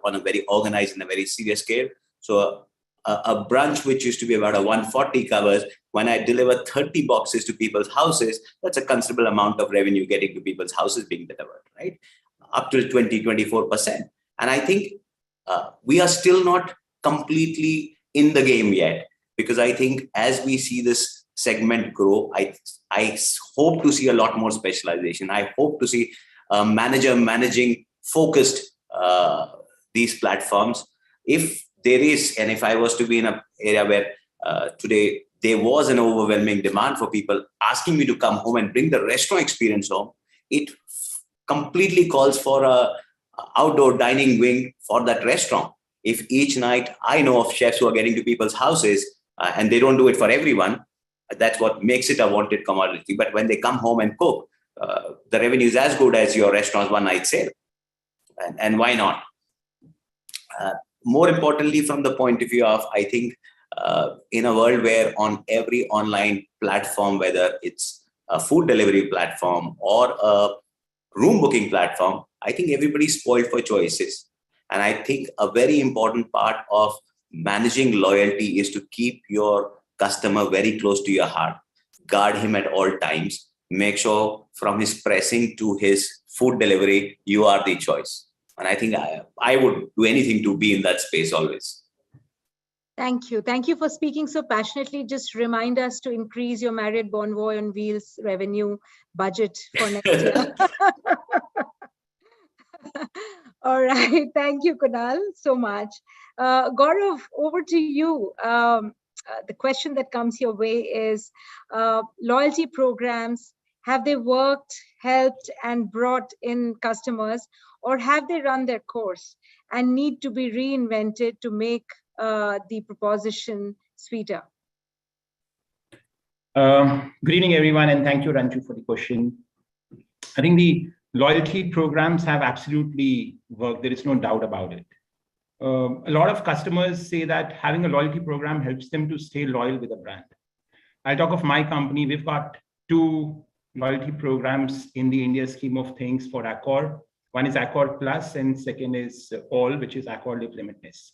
on a very organized and a very serious scale. So a brunch, which used to be about a 140 covers, when I deliver 30 boxes to people's houses, that's a considerable amount of revenue getting to people's houses being delivered, right? Up to 24%. And I think we are still not completely in the game yet, because I think as we see this segment grow, I hope to see a lot more specialization. I hope to see managing focused these platforms. If there is, and if I was to be in an area where today there was an overwhelming demand for people asking me to come home and bring the restaurant experience home, it completely calls for a outdoor dining wing for that restaurant. If each night I know of chefs who are getting to people's houses and they don't do it for everyone, that's what makes it a wanted commodity. But when they come home and cook, the revenue is as good as your restaurant's one night sale. And why not? More importantly, from the point of view of, I think, in a world where on every online platform, whether it's a food delivery platform or a room booking platform, I think everybody's spoiled for choices. And I think a very important part of managing loyalty is to keep your customer very close to your heart, guard him at all times, make sure from his pressing to his food delivery, you are the choice. And I think I would do anything to be in that space always. Thank you. Thank you for speaking so passionately. Just remind us to increase your Marriott Bonvoy on Wheels revenue budget for next year. All right. Thank you, Kunal, so much. Gorav, over to you. the question that comes your way is, loyalty programs, have they worked, helped, and brought in customers, or have they run their course and need to be reinvented to make the proposition sweeter? Good evening, everyone, and thank you, Ranju, for the question. I think the loyalty programs have absolutely worked. There is no doubt about it. A lot of customers say that having a loyalty program helps them to stay loyal with a brand. I'll talk of my company. We've got 2 loyalty programs in the India scheme of things for Accor. One is Accor Plus, and second is All, which is Accor Live Limitless.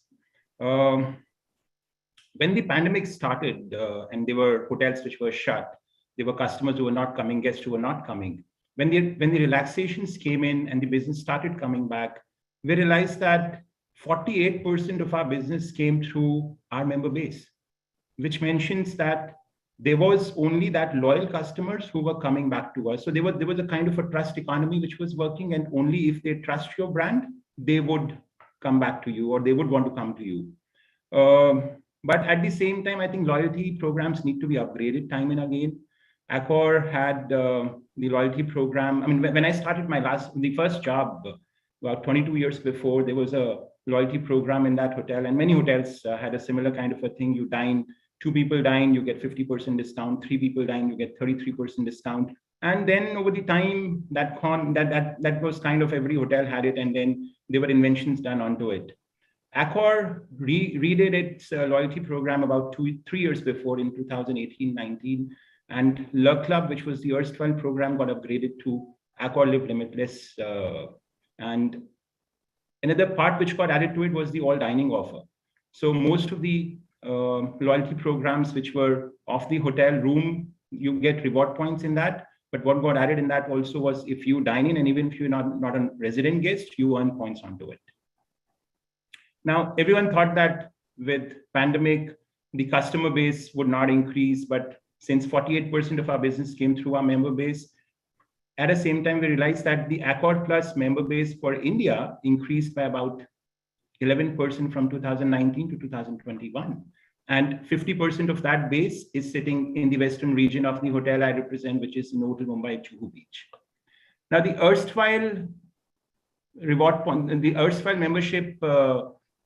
When the pandemic started and there were hotels which were shut, there were customers who were not coming, guests who were not coming. When the relaxations came in and the business started coming back, we realized that 48% of our business came through our member base, which mentions that there was only that loyal customers who were coming back to us. So there was a kind of a trust economy which was working, and only if they trust your brand, they would come back to you, or they would want to come to you. But at the same time, I think loyalty programs need to be upgraded time and again. Accor had the loyalty program. I mean, when I started the first job about 22 years before, there was a loyalty program in that hotel, and many hotels had a similar kind of a thing. You dine, 2 people dine, you get 50% discount, 3 people dine, you get 33% discount. And then over the time that was kind of every hotel had it, and then there were inventions done onto it. Accor redid its loyalty program about 3 years before in 2018-19, and Le Club, which was the erstwhile program, got upgraded to Accor Live Limitless. And another part which got added to it was the all dining offer. So most of the loyalty programs which were off the hotel room, you get reward points in that. But what got added in that also was if you dine in, and even if you're not a resident guest, you earn points onto it. Now, everyone thought that with pandemic, the customer base would not increase, but since 48% of our business came through our member base, at the same time, we realized that the Accor Plus member base for India increased by about 11% from 2019 to 2021. And 50% of that base is sitting in the western region of the hotel I represent, which is Novotel Mumbai Juhu Beach. Now, the erstwhile membership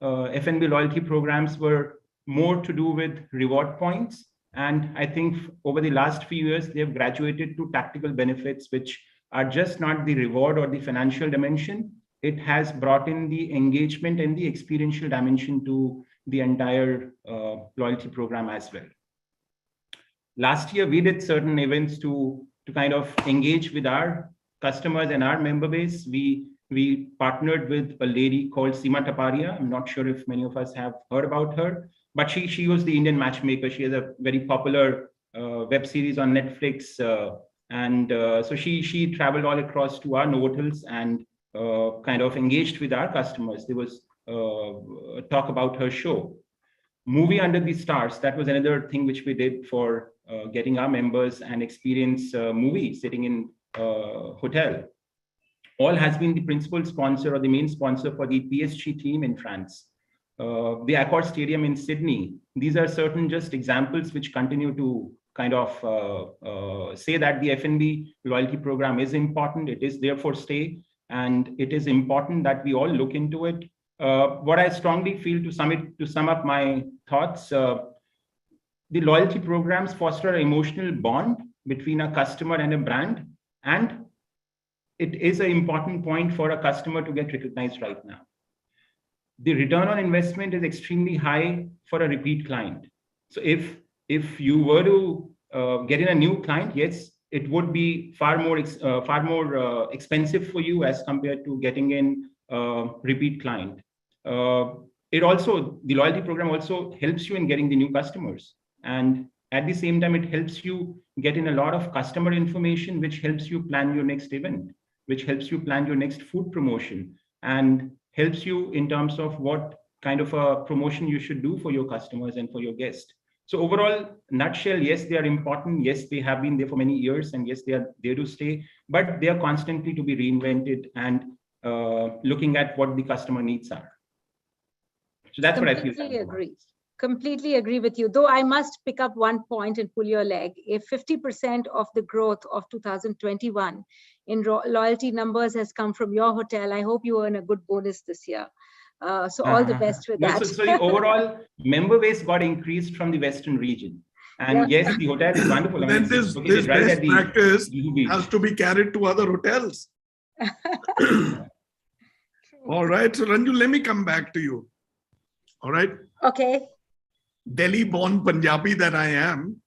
F&B loyalty programs were more to do with reward points. And I think over the last few years, they have graduated to tactical benefits, which are just not the reward or the financial dimension. It has brought in the engagement and the experiential dimension to the entire loyalty program as well. Last year, we did certain events to kind of engage with our customers and our member base. We partnered with a lady called Seema Taparia. I'm not sure if many of us have heard about her, but she was the Indian matchmaker. She has a very popular web series on Netflix. So she traveled all across to our Novotels and kind of engaged with our customers. There was talk about her show. Movie Under the Stars, that was another thing which we did for getting our members and experience movie sitting in hotel. All has been the principal sponsor or the main sponsor for the PSG team in France. The Accor Stadium in Sydney. These are certain just examples which continue to kind of say that the F&B loyalty program is important. It is there for stay, and it is important that we all look into it. What I strongly feel to sum up my thoughts, the loyalty programs foster an emotional bond between a customer and a brand, and it is an important point for a customer to get recognized right now. The return on investment is extremely high for a repeat client. So if you were to get in a new client, yes, it would be far more expensive for you as compared to getting in a repeat client. The loyalty program also helps you in getting the new customers. And at the same time, it helps you get in a lot of customer information, which helps you plan your next event, which helps you plan your next food promotion, and helps you in terms of what kind of a promotion you should do for your customers and for your guests. So overall, nutshell, yes, they are important. Yes, they have been there for many years, and yes, they are there to stay, but they are constantly to be reinvented and looking at what the customer needs are. So that's what I feel. Completely agree with you. Though I must pick up one point and pull your leg. If 50% of the growth of 2021 in loyalty numbers has come from your hotel, I hope you earn a good bonus this year. So all the best with that. So the overall member base got increased from the Western region. And yes, the hotel is wonderful. Then this best practice has to be carried to other hotels. All right. So Ranju, let me come back to you. All right. Okay. Delhi-born Punjabi that I am,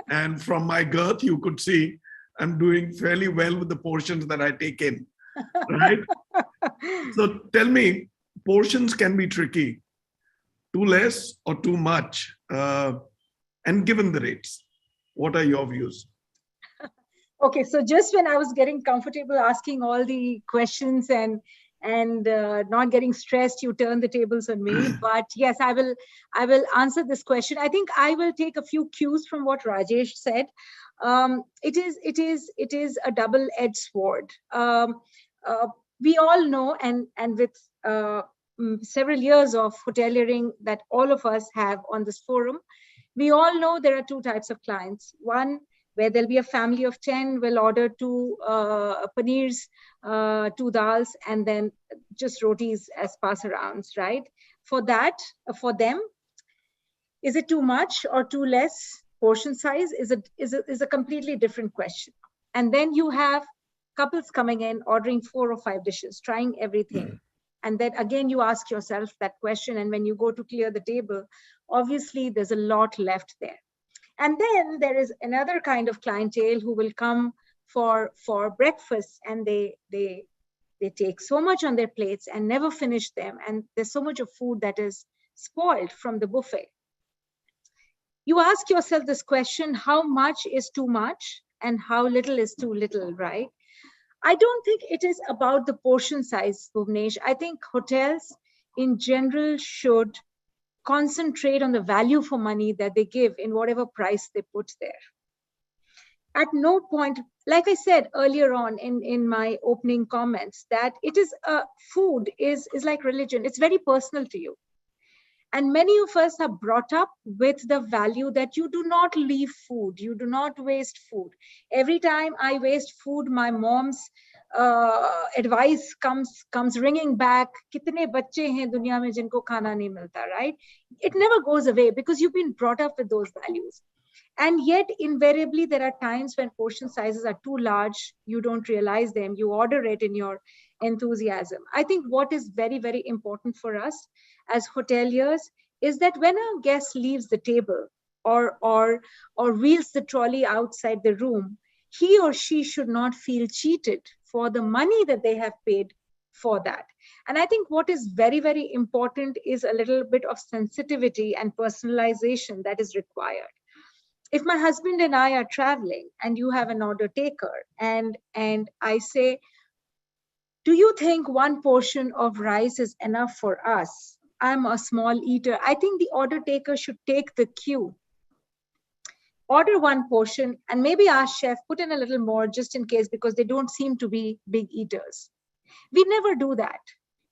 and from my girth, you could see I'm doing fairly well with the portions that I take in, right? So tell me, portions can be tricky, too less or too much, and given the rates, what are your views? Okay, so just when I was getting comfortable asking all the questions and not getting stressed, you turn the tables on me. But yes, I will answer this question. I think I will take a few cues from what Rajesh said. It is a double-edged sword. We all know, and with several years of hoteliering that all of us have on this forum, we all know there are two types of clients. One, where there'll be a family of 10 will order two paneers, 2 dals, and then just rotis as pass-arounds, right? For them, is it too much or too less? Portion size is a completely different question. And then you have couples coming in, ordering 4 or 5 dishes, trying everything. And then again, you ask yourself that question. And when you go to clear the table, obviously there's a lot left there. And then there is another kind of clientele who will come for breakfast, and they take so much on their plates and never finish them. And there's so much of food that is spoiled from the buffet. You ask yourself this question, how much is too much and how little is too little, right? I don't think it is about the portion size, Bhuvanesh. I think hotels in general should concentrate on the value for money that they give in whatever price they put there. At no point, like I said earlier on in my opening comments, that it is food is like religion. It's very personal to you. And many of us are brought up with the value that you do not leave food. You do not waste food. Every time I waste food, my mom's advice comes ringing back. Kitne bacche hain duniya mein jinko khana nahi milta, right? It never goes away because you've been brought up with those values. And yet, invariably, there are times when portion sizes are too large. You don't realize them. You order it in your enthusiasm. I think what is very, very important for us as hoteliers is that when a guest leaves the table or wheels the trolley outside the room, he or she should not feel cheated for the money that they have paid for that. And I think what is very, very important is a little bit of sensitivity and personalization that is required. If my husband and I are traveling and you have an order taker and I say, do you think one portion of rice is enough for us? I'm a small eater. I think the order taker should take the cue. Order one portion and maybe ask chef, put in a little more just in case, because they don't seem to be big eaters. We never do that.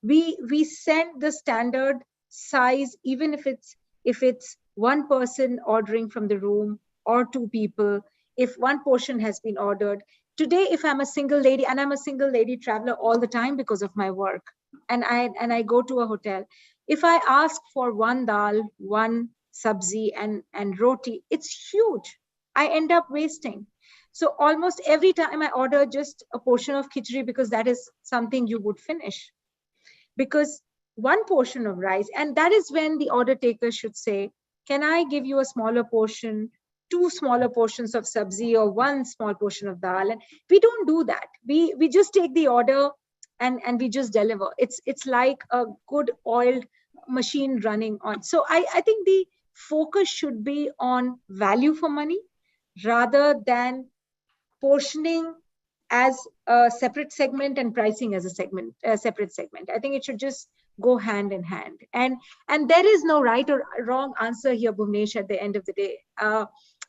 We send the standard size, even if it's one person ordering from the room or 2 people, if one portion has been ordered. Today, if I'm a single lady, and I'm a single lady traveler all the time because of my work, and I go to a hotel, if I ask for 1 dal, 1 sabzi and roti, it's huge. I end up wasting. So almost every time I order just a portion of khichdi, because that is something you would finish. Because 1 portion of rice, and that is when the order taker should say, can I give you a smaller portion, 2 smaller portions of sabzi or 1 small portion of dal? And we don't do that. We just take the order and we just deliver. It's like a good oiled machine running on. So I think the focus should be on value for money rather than portioning as a separate segment and pricing as a separate segment. I think it should just go hand in hand. And there is no right or wrong answer here, Bhuvanesh, at the end of the day.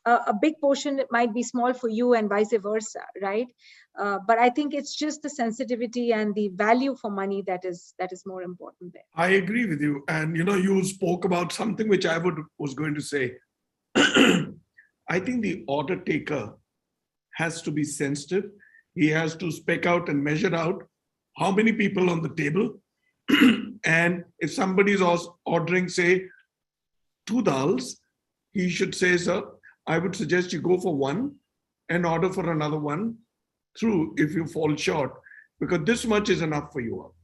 a big portion might be small for you and vice versa, right? But I think it's just the sensitivity and the value for money that is more important there. I agree with you. And you spoke about something which I was going to say. I think the order taker has to be sensitive. He has to spec out and measure out how many people on the table. And if somebody is ordering, say, 2 dals, he should say, sir, I would suggest you go for 1 and order for another 1 through if you fall short, because this much is enough for you all.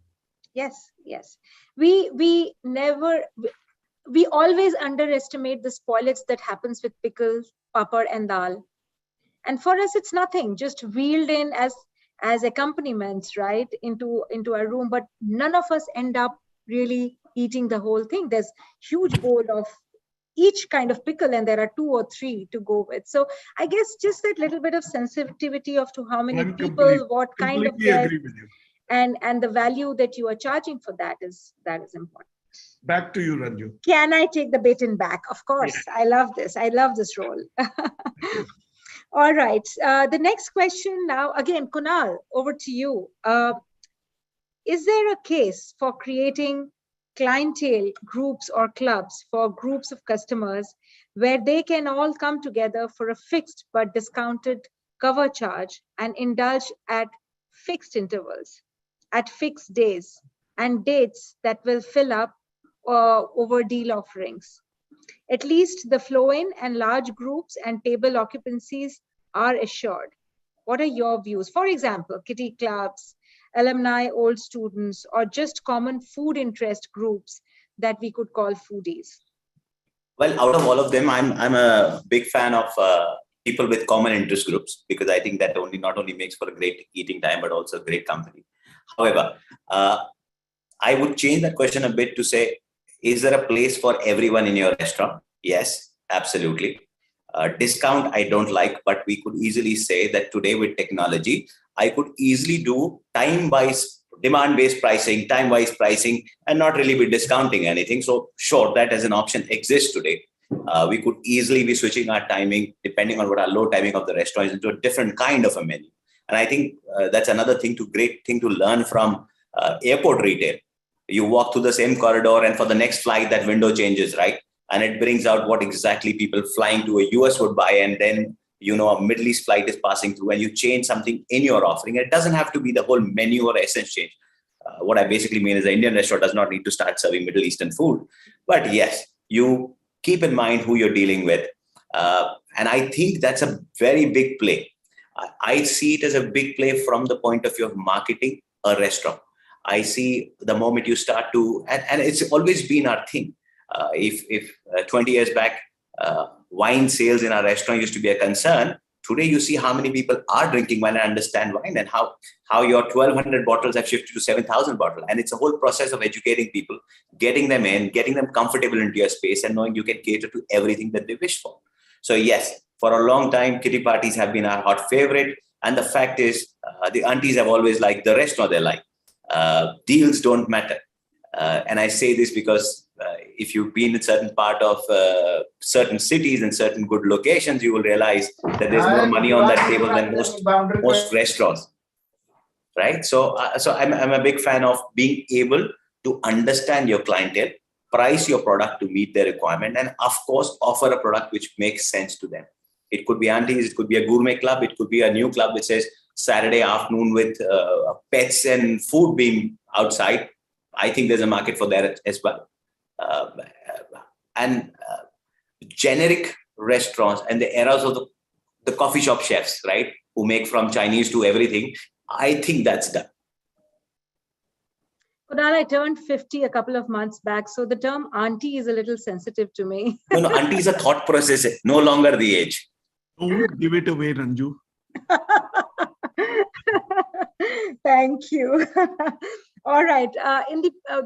Yes, yes. We always underestimate the spoilage that happens with pickles, papad and dal. And for us, it's nothing, just wheeled in as accompaniments, right, into a room. But none of us end up really eating the whole thing. There's huge bowl of each kind of pickle, and there are 2 or 3 to go with. So I guess just that little bit of sensitivity of to how many people, what kind of guest, agree with you. And the value that you are charging for that is important. Back to you, Ranju. Can I take the baton back? Of course. Yeah. I love this role. All right. The next question now, again, Kunal, over to you. Is there a case for creating clientele groups or clubs for groups of customers where they can all come together for a fixed but discounted cover charge and indulge at fixed intervals, at fixed days and dates that will fill up over deal offerings? At least the flow-in and large groups and table occupancies are assured. What are your views? For example, kitty clubs, alumni, old students, or just common food interest groups that we could call foodies? Well, out of all of them, I'm a big fan of people with common interest groups, because I think that not only makes for a great eating time, but also a great company. However, I would change that question a bit to say, is there a place for everyone in your restaurant? Yes, absolutely. Discount, I don't like, but we could easily say that today with technology, I could easily do time-wise, demand-based pricing, time-wise pricing, and not really be discounting anything. So sure, that as an option exists today. We could easily be switching our timing, depending on what our low timing of the restaurant is, into a different kind of a menu. And I think that's another great thing to learn from airport retail. You walk through the same corridor, and for the next flight, that window changes, right? And it brings out what exactly people flying to a US would buy. And then, a Middle East flight is passing through, and you change something in your offering. It doesn't have to be the whole menu or essence change. What I basically mean is the Indian restaurant does not need to start serving Middle Eastern food. But yes, you keep in mind who you're dealing with. And I think that's a very big play. I see it as a big play from the point of view of marketing a restaurant. I see the moment you start to, and it's always been our thing. If 20 years back, wine sales in our restaurant used to be a concern, today you see how many people are drinking wine and understand wine, and how your 1,200 bottles have shifted to 7,000 bottles. And it's a whole process of educating people, getting them in, getting them comfortable into your space, and knowing you can cater to everything that they wish for. So yes, for a long time, kitty parties have been our hot favorite. And the fact is, the aunties have always liked the restaurant they like. Deals don't matter. And I say this because if you've been in certain part of certain cities and certain good locations, you will realize that there's more money on that table than most restaurants, right? So I'm a big fan of being able to understand your clientele, price your product to meet their requirement, and of course, offer a product which makes sense to them. It could be aunties, it could be a gourmet club, it could be a new club which says Saturday afternoon with pets and food being outside. I think there's a market for that as well. And generic restaurants and the eras of the coffee shop chefs, right, who make from Chinese to everything, I think that's done. Kunal, I turned 50 a couple of months back, so the term auntie is a little sensitive to me. No, auntie is a thought process, no longer the age. Don't give it away, Ranju. Thank you. All right.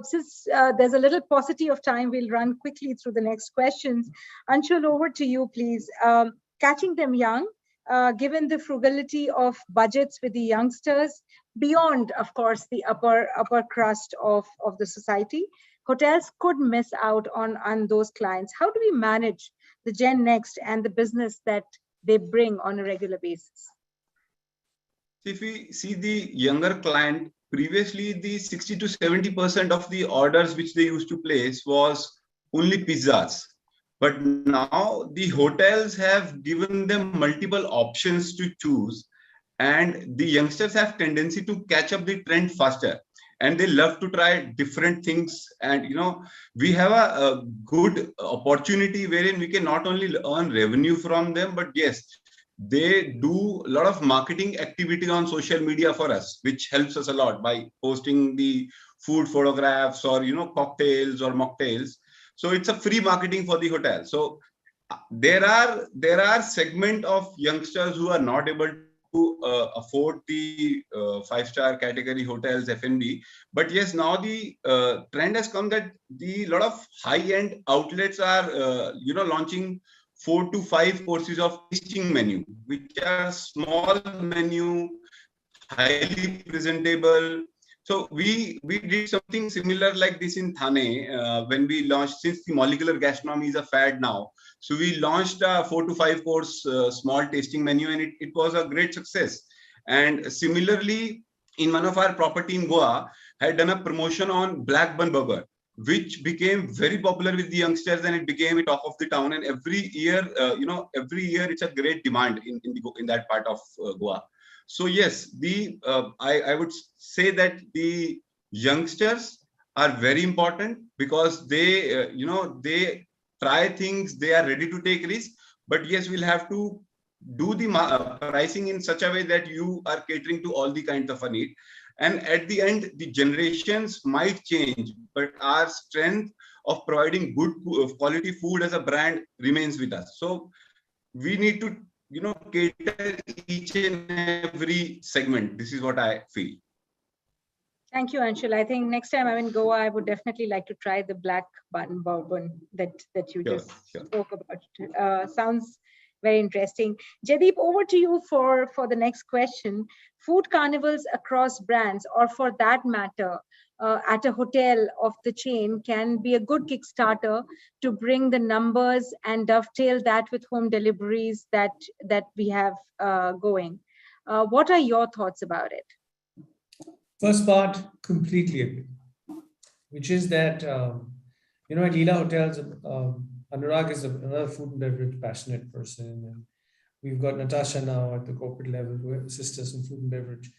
Since there's a little paucity of time, we'll run quickly through the next questions. Anshul, over to you, please. Catching them young, given the frugality of budgets with the youngsters, beyond, of course, the upper crust of the society, hotels could miss out on those clients. How do we manage the Gen Next and the business that they bring on a regular basis? If we see the younger client, previously the 60 to 70% of the orders which they used to place was only pizzas. But now the hotels have given them multiple options to choose, and the youngsters have tendency to catch up the trend faster, and they love to try different things. And we have a good opportunity wherein we can not only earn revenue from them, but yes, they do a lot of marketing activity on social media for us, which helps us a lot by posting the food photographs or cocktails or mocktails. So it's a free marketing for the hotel. So there are segment of youngsters who are not able to afford the 5-star category hotels, F&B. But yes, now the trend has come that the lot of high-end outlets are launching 4 to 5 courses of tasting menu, which are small menu, highly presentable. So we did something similar like this in Thane when we launched, since the molecular gastronomy is a fad now. So we launched a 4 to 5 course small tasting menu, and it was a great success. And similarly, in one of our property in Goa, I had done a promotion on black bun burger, which became very popular with the youngsters, and it became a talk of the town. And every year, it's a great demand in that part of Goa. So yes, I would say that the youngsters are very important because they they try things, they are ready to take risks. But yes, we'll have to do the pricing in such a way that you are catering to all the kinds of a need. And at the end, the generations might change, but our strength of providing good quality food as a brand remains with us. So we need to cater each and every segment. This is what I feel. Thank you, Anshul. I think next time I'm in Goa, I would definitely like to try the black bun bourbon that you just spoke about. Sounds very interesting. Jaideep, over to you for the next question. Food carnivals across brands, or for that matter, at a hotel of the chain, can be a good Kickstarter to bring the numbers and dovetail that with home deliveries that we have going. What are your thoughts about it? First part, completely agree, which is that, at Leela Hotels, Anurag is another food and beverage passionate person. And we've got Natasha now at the corporate level who assist us in food and beverage.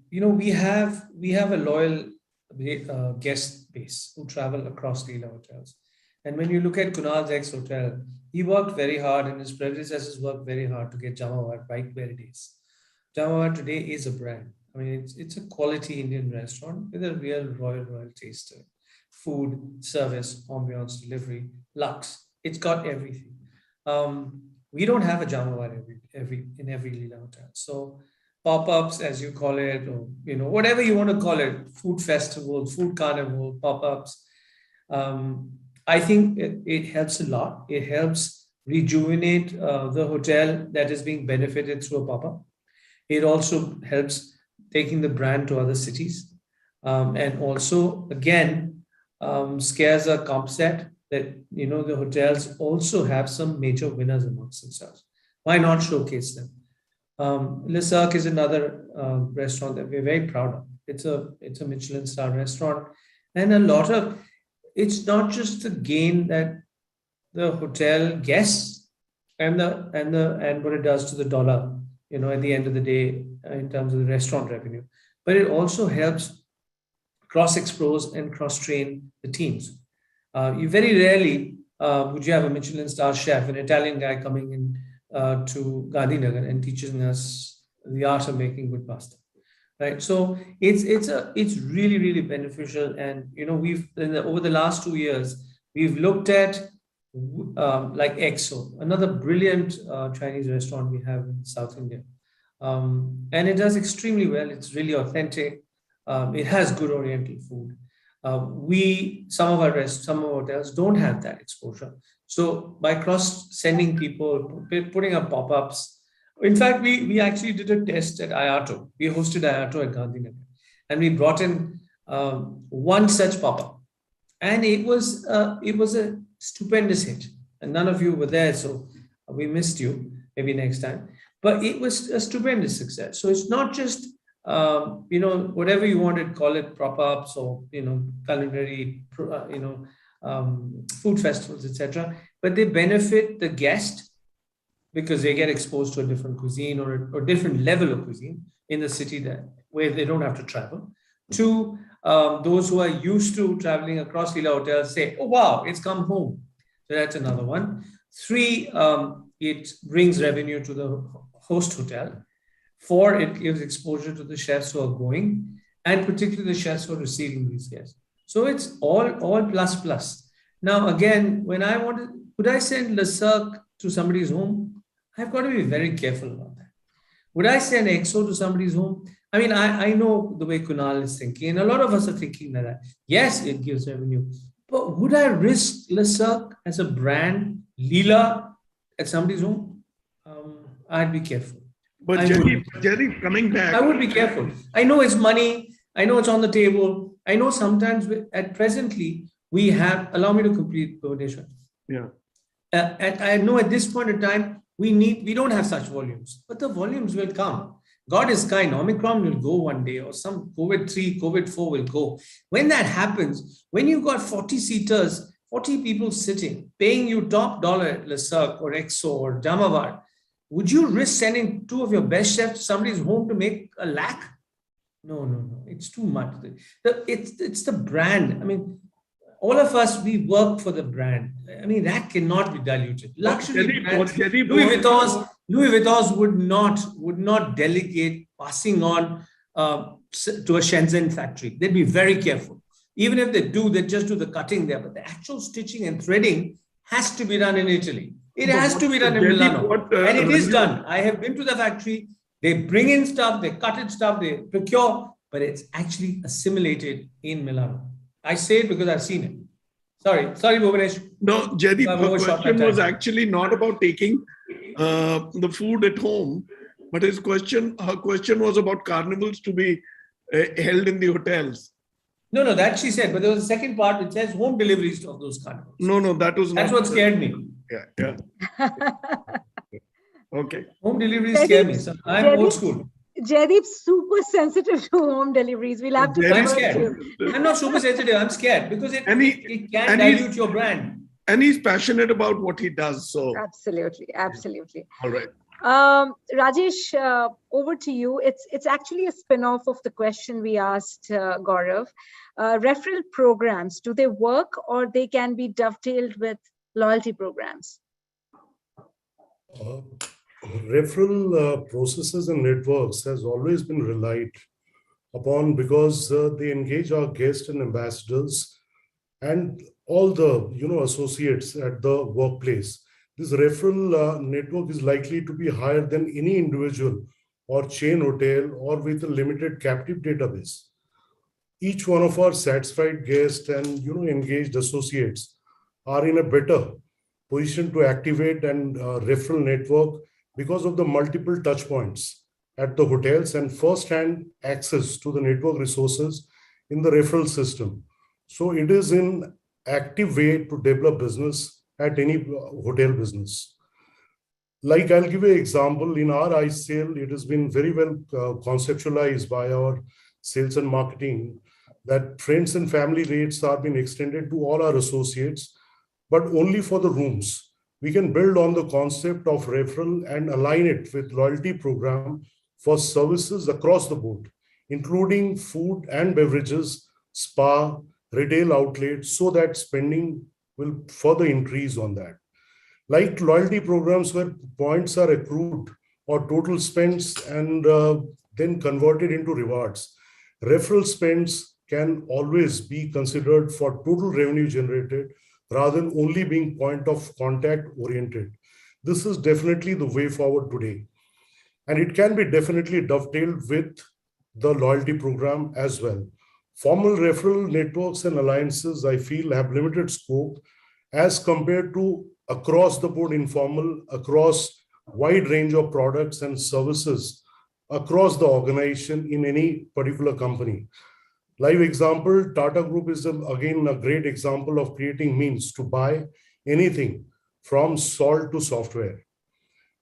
We have a loyal guest base who travel across Leela Hotels. And when you look at Kunal's ex-hotel, he worked very hard, and his predecessors worked very hard to get Jamawat right where it is. Jamawat today is a brand. I mean, it's a quality Indian restaurant with a real royal taste to it. Food, service, ambiance, delivery, luxe. It's got everything. We don't have a Jamawat in every Leela hotel. So pop-ups, as you call it, or whatever you want to call it, food festival, food carnival, pop-ups. I think it helps a lot. It helps rejuvenate the hotel that is being benefited through a pop-up. It also helps taking the brand to other cities. And also, again, scares a comp set that, the hotels also have some major winners amongst themselves. Why not showcase them? Le Cirque is another restaurant that we're very proud of. It's a Michelin star restaurant. And it's not just the gain that the hotel guests and what it does to the dollar, at the end of the day, in terms of the restaurant revenue, but it also helps cross-expose and cross-train the teams. You very rarely would you have a Michelin star chef, an Italian guy coming in to Gandhinagar and teaching us the art of making good pasta, right? So it's really, really beneficial. And over the last 2 years, we've looked at like EXO, another brilliant Chinese restaurant we have in South India. And it does extremely well. It's really authentic. It has good Oriental food. Some of our hotels don't have that exposure. So by sending people, putting up pop-ups. In fact, we actually did a test at Ayato. We hosted Ayato at Gandhinagar, and we brought in one such pop-up, and it was a stupendous hit. and none of you were there, so we missed you. Maybe next time. But it was a stupendous success. So it's not just whatever you wanted, call it prop-ups or culinary, food festivals, etc. But they benefit the guest because they get exposed to a different cuisine or different level of cuisine in the city where they don't have to travel. Two, those who are used to traveling across Leela hotels say, oh, wow, it's come home. So that's another one. Three, it brings revenue to the host hotel. Four, it gives exposure to the chefs who are going, and particularly the chefs who are receiving these guests. So it's all plus. Now, again, when would I send Le Cirque to somebody's home? I've got to be very careful about that. Would I send EXO to somebody's home? I mean, I know the way Kunal is thinking, and a lot of us are thinking like that. Yes, it gives revenue. But would I risk Le Cirque as a brand, Leela, at somebody's home? I'd be careful. But Jaideep, coming back. I would be careful. I know it's money. I know it's on the table. I know sometimes presently we have, allow me to complete, Bhuvanesh. Yeah. I know at this point in time, we don't have such volumes, but the volumes will come. God is kind. Omicron will go one day, or some COVID 3, COVID 4 will go. When that happens, when you've got 40 seaters, 40 people sitting, paying you top dollar at Le Cirque or EXO or Damawar, would you risk sending 2 of your best chefs to somebody's home to make a lakh? No. It's too much. It's the brand. I mean, all of us, we work for the brand. I mean, that cannot be diluted. Luxury brands, Louis Vuittons would not delegate passing on to a Shenzhen factory. They'd be very careful. Even if they do, they just do the cutting there. But the actual stitching and threading has to be done in Italy. It has to be done in Milano. And it is done. I have been to the factory. They bring in stuff, they cut in stuff, they procure, but it's actually assimilated in Milano. I say it because I've seen it. Sorry, Bhuvanesh. No, Jaideep, her question was actually not about taking the food at home, but her question was about carnivals to be held in the hotels. No, that she said, but there was a second part which says home deliveries of those carnivals. No, that was not. That's what scared me. Yeah. Okay. Home deliveries scare me. So I'm old school. Jaideep's super sensitive to home deliveries. We'll have to. I'm scared. I'm not super sensitive. I'm scared because it can dilute your brand. And he's passionate about what he does. So absolutely. All right. Rajesh, over to you. It's actually a spin-off of the question we asked Gorav. Referral programs, do they work or they can be dovetailed with loyalty programs? Referral processes and networks has always been relied upon because they engage our guests and ambassadors and all the associates at the workplace. This referral network is likely to be higher than any individual or chain hotel or with a limited captive database. Each one of our satisfied guests and engaged associates are in a better position to activate and referral network because of the multiple touch points at the hotels and first-hand access to the network resources in the referral system. So it is an active way to develop business at any hotel business. Like I'll give you an example, in our ice sale, it has been very well conceptualized by our sales and marketing that friends and family rates are being extended to all our associates, but only for the rooms. We can build on the concept of referral and align it with loyalty program for services across the board, including food and beverages, spa, retail outlets, so that spending will further increase on that. Like loyalty programs where points are accrued or total spends and then converted into rewards, referral spends can always be considered for total revenue generated rather than only being point of contact oriented. This is definitely the way forward today. And it can be definitely dovetailed with the loyalty program as well. Formal referral networks and alliances, I feel, have limited scope as compared to across the board informal, across wide range of products and services across the organization in any particular company. Live example, Tata Group is again a great example of creating means to buy anything from salt to software.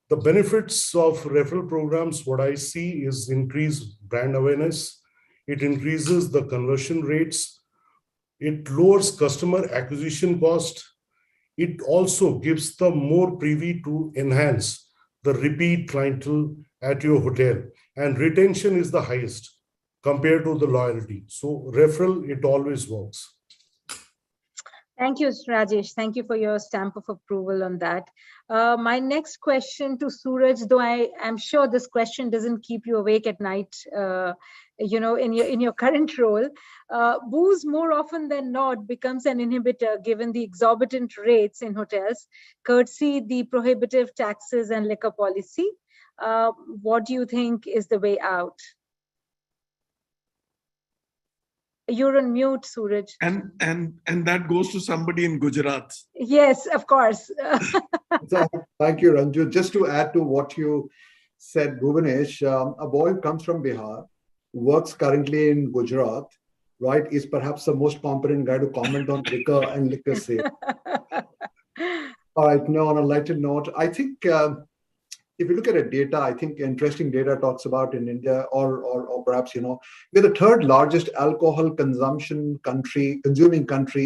The benefits of referral programs, what I see is increased brand awareness. It increases the conversion rates. It lowers customer acquisition cost. It also gives the more privy to enhance the repeat clientele at your hotel. And retention is the highest compared to the loyalty. So referral, it always works. Thank you, Rajesh. Thank you for your stamp of approval on that. My next question to Suraj, though I am sure this question doesn't keep you awake at night, in your current role, booze more often than not becomes an inhibitor given the exorbitant rates in hotels, courtesy the prohibitive taxes and liquor policy. What do you think is the way out? You're on mute, Suraj. And that goes to somebody in Gujarat. Yes, of course. So, thank you, Ranju. Just to add to what you said, Bhuvanesh, a boy who comes from Bihar, works currently in Gujarat, right, is perhaps the most competent guy to comment on liquor and liquor sale. All right, now on a lighter note, I think if you look at data, I think interesting data talks about in India, or perhaps, we're the third largest alcohol consuming country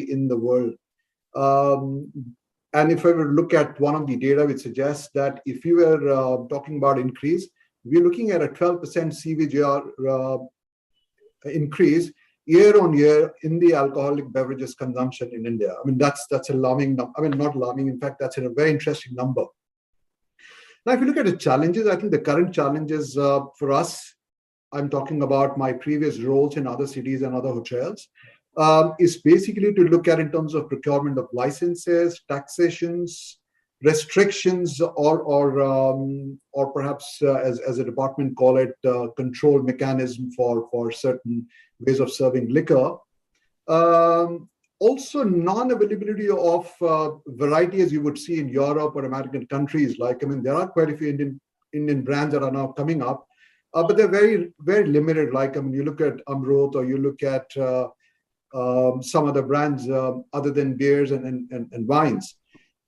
in the world. And if I were to look at one of the data, which suggests that if you were talking about increase, we're looking at a 12% CVGR increase year on year in the alcoholic beverages consumption in India. I mean, that's alarming. I mean, not alarming. In fact, that's a very interesting number. Now, if you look at the challenges, I think the current challenges for us, I'm talking about my previous roles in other cities and other hotels, is basically to look at in terms of procurement of licenses, taxations, restrictions, or perhaps as a department call it, control mechanism for certain ways of serving liquor. Also, non-availability of variety as you would see in Europe or American countries. Like, I mean, there are quite a few Indian brands that are now coming up, but they're very, very limited. Like, I mean, you look at Amrut or you look at some other brands other than beers and wines.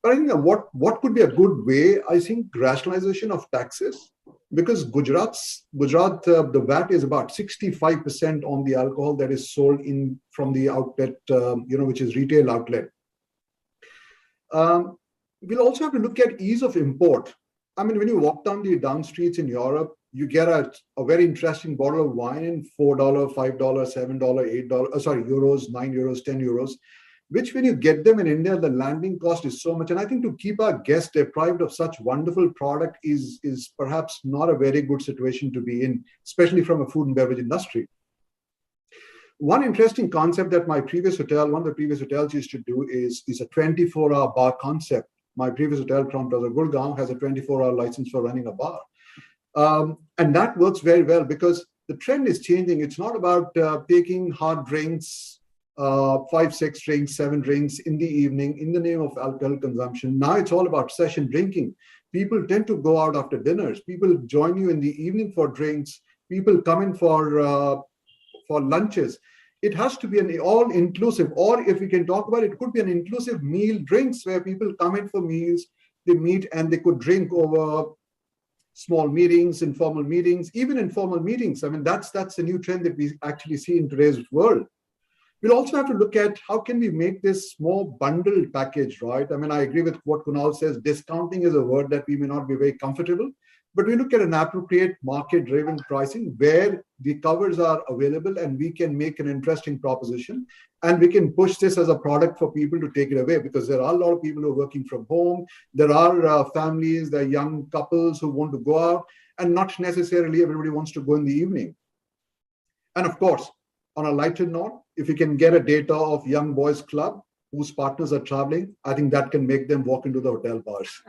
But I think what could be a good way, I think rationalization of taxes, because Gujarat, the VAT is about 65% on the alcohol that is sold in from the outlet, which is retail outlet. We'll also have to look at ease of import. I mean, when you walk down streets in Europe, you get a very interesting bottle of wine in $4, $5, $7, $8, euros, 9 euros, 10 euros, which when you get them in India, the landing cost is so much. And I think to keep our guests deprived of such wonderful product is perhaps not a very good situation to be in, especially from a food and beverage industry. One interesting concept that one of the previous hotels used to do is a 24-hour bar concept. My previous hotel, Crowne Plaza, Gurgaon, has a 24-hour license for running a bar. And that works very well because the trend is changing. It's not about taking hard drinks, 5, 6 drinks, 7 drinks in the evening in the name of alcohol consumption. Now it's all about session drinking. People tend to go out after dinners. People join you in the evening for drinks. People come in for lunches. It has to be an all-inclusive, or if we can talk about it, it could be an inclusive meal drinks where people come in for meals, they meet and they could drink over small meetings, informal meetings, even informal meetings. I mean, that's the new trend that we actually see in today's world. We'll also have to look at how can we make this more bundled package, right? I mean, I agree with what Kunal says. Discounting is a word that we may not be very comfortable, but we look at an appropriate market-driven pricing where the covers are available and we can make an interesting proposition and we can push this as a product for people to take it away, because there are a lot of people who are working from home. There are families, there are young couples who want to go out, and not necessarily everybody wants to go in the evening. And of course, on a lighter note, if you can get a data of young boys club whose partners are traveling, I think that can make them walk into the hotel bars.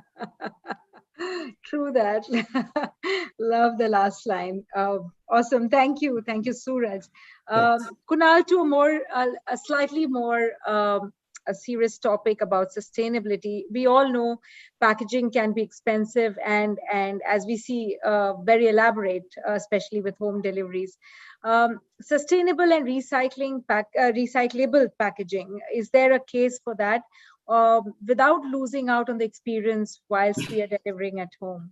True that. Love the last line. Awesome. Thank you. Thank you, Suraj. Kunal, to a slightly more a serious topic about sustainability. We all know packaging can be expensive and as we see, very elaborate, especially with home deliveries. Sustainable and recyclable packaging, is there a case for that? without losing out on the experience whilst we are delivering at home?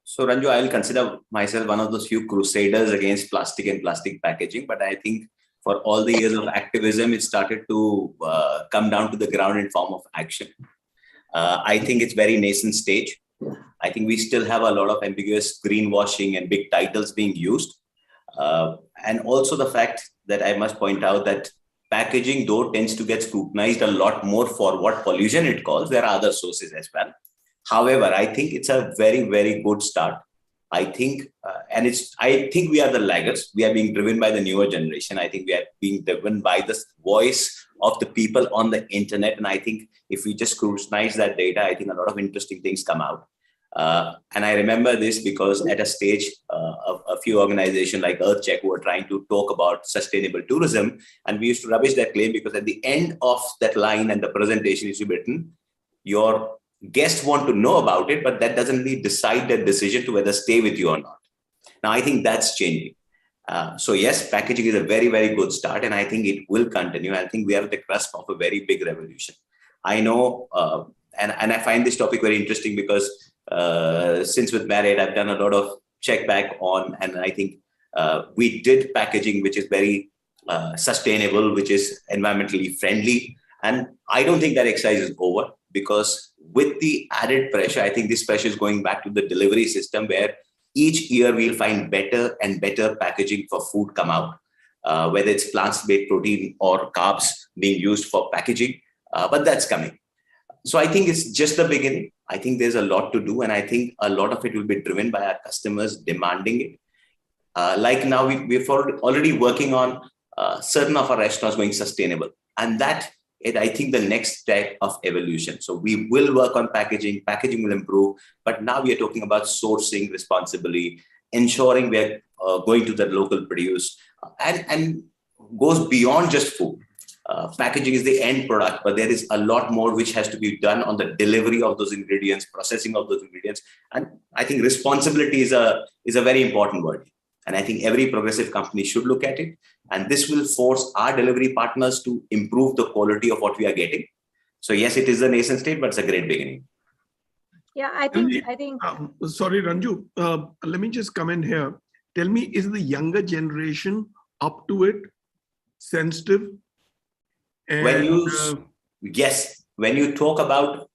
So Ranju, I'll consider myself one of those few crusaders against plastic and plastic packaging, but I think for all the years of activism, it started to come down to the ground in form of action. I think it's very nascent stage. I think we still have a lot of ambiguous greenwashing and big titles being used. And also the fact that I must point out that packaging, though, tends to get scrutinized a lot more for what pollution it causes. There are other sources as well. However, I think it's a very, very good start. I think, I think we are the laggards. We are being driven by the newer generation. I think we are being driven by the voice of the people on the internet. And I think if we just scrutinize that data, I think a lot of interesting things come out. And I remember this because at a stage, a few organizations like EarthCheck were trying to talk about sustainable tourism. And we used to rubbish that claim because at the end of that line and the presentation is written, your guests want to know about it, but that doesn't really decide their decision to whether stay with you or not. Now, I think that's changing. So yes, packaging is a very, very good start, and I think it will continue. I think we are at the cusp of a very big revolution. I know, and I find this topic very interesting because since with Marriott, I've done a lot of check back on, and I think we did packaging, which is very sustainable, which is environmentally friendly. And I don't think that exercise is over, because with the added pressure, I think this pressure is going back to the delivery system, where each year we'll find better and better packaging for food come out, whether it's plant-based protein or carbs being used for packaging, but that's coming. So I think it's just the beginning. I think there's a lot to do, and I think a lot of it will be driven by our customers demanding it. Like now, we're already working on certain of our restaurants going sustainable, and that is, I think, the next step of evolution. So we will work on packaging will improve, but now we are talking about sourcing responsibly, ensuring we're going to the local produce, and goes beyond just food. Packaging is the end product, but there is a lot more which has to be done on the delivery of those ingredients, processing of those ingredients. And I think responsibility is a very important word. And I think every progressive company should look at it. And this will force our delivery partners to improve the quality of what we are getting. So yes, it is a nascent state, but it's a great beginning. Yeah, I think. Sorry, Ranju, let me just come in here. Tell me, is the younger generation up to it, sensitive? And, yes, when you talk about,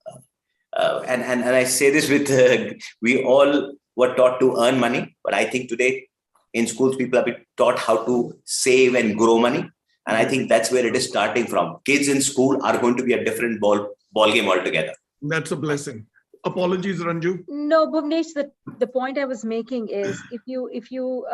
and I say this with, we all were taught to earn money, but I think today in schools, people have been taught how to save and grow money. And I think that's where it is starting from. Kids in school are going to be a different ball game altogether. That's a blessing. Apologies, Ranju. No, Bhuvanesh, the point I was making is if you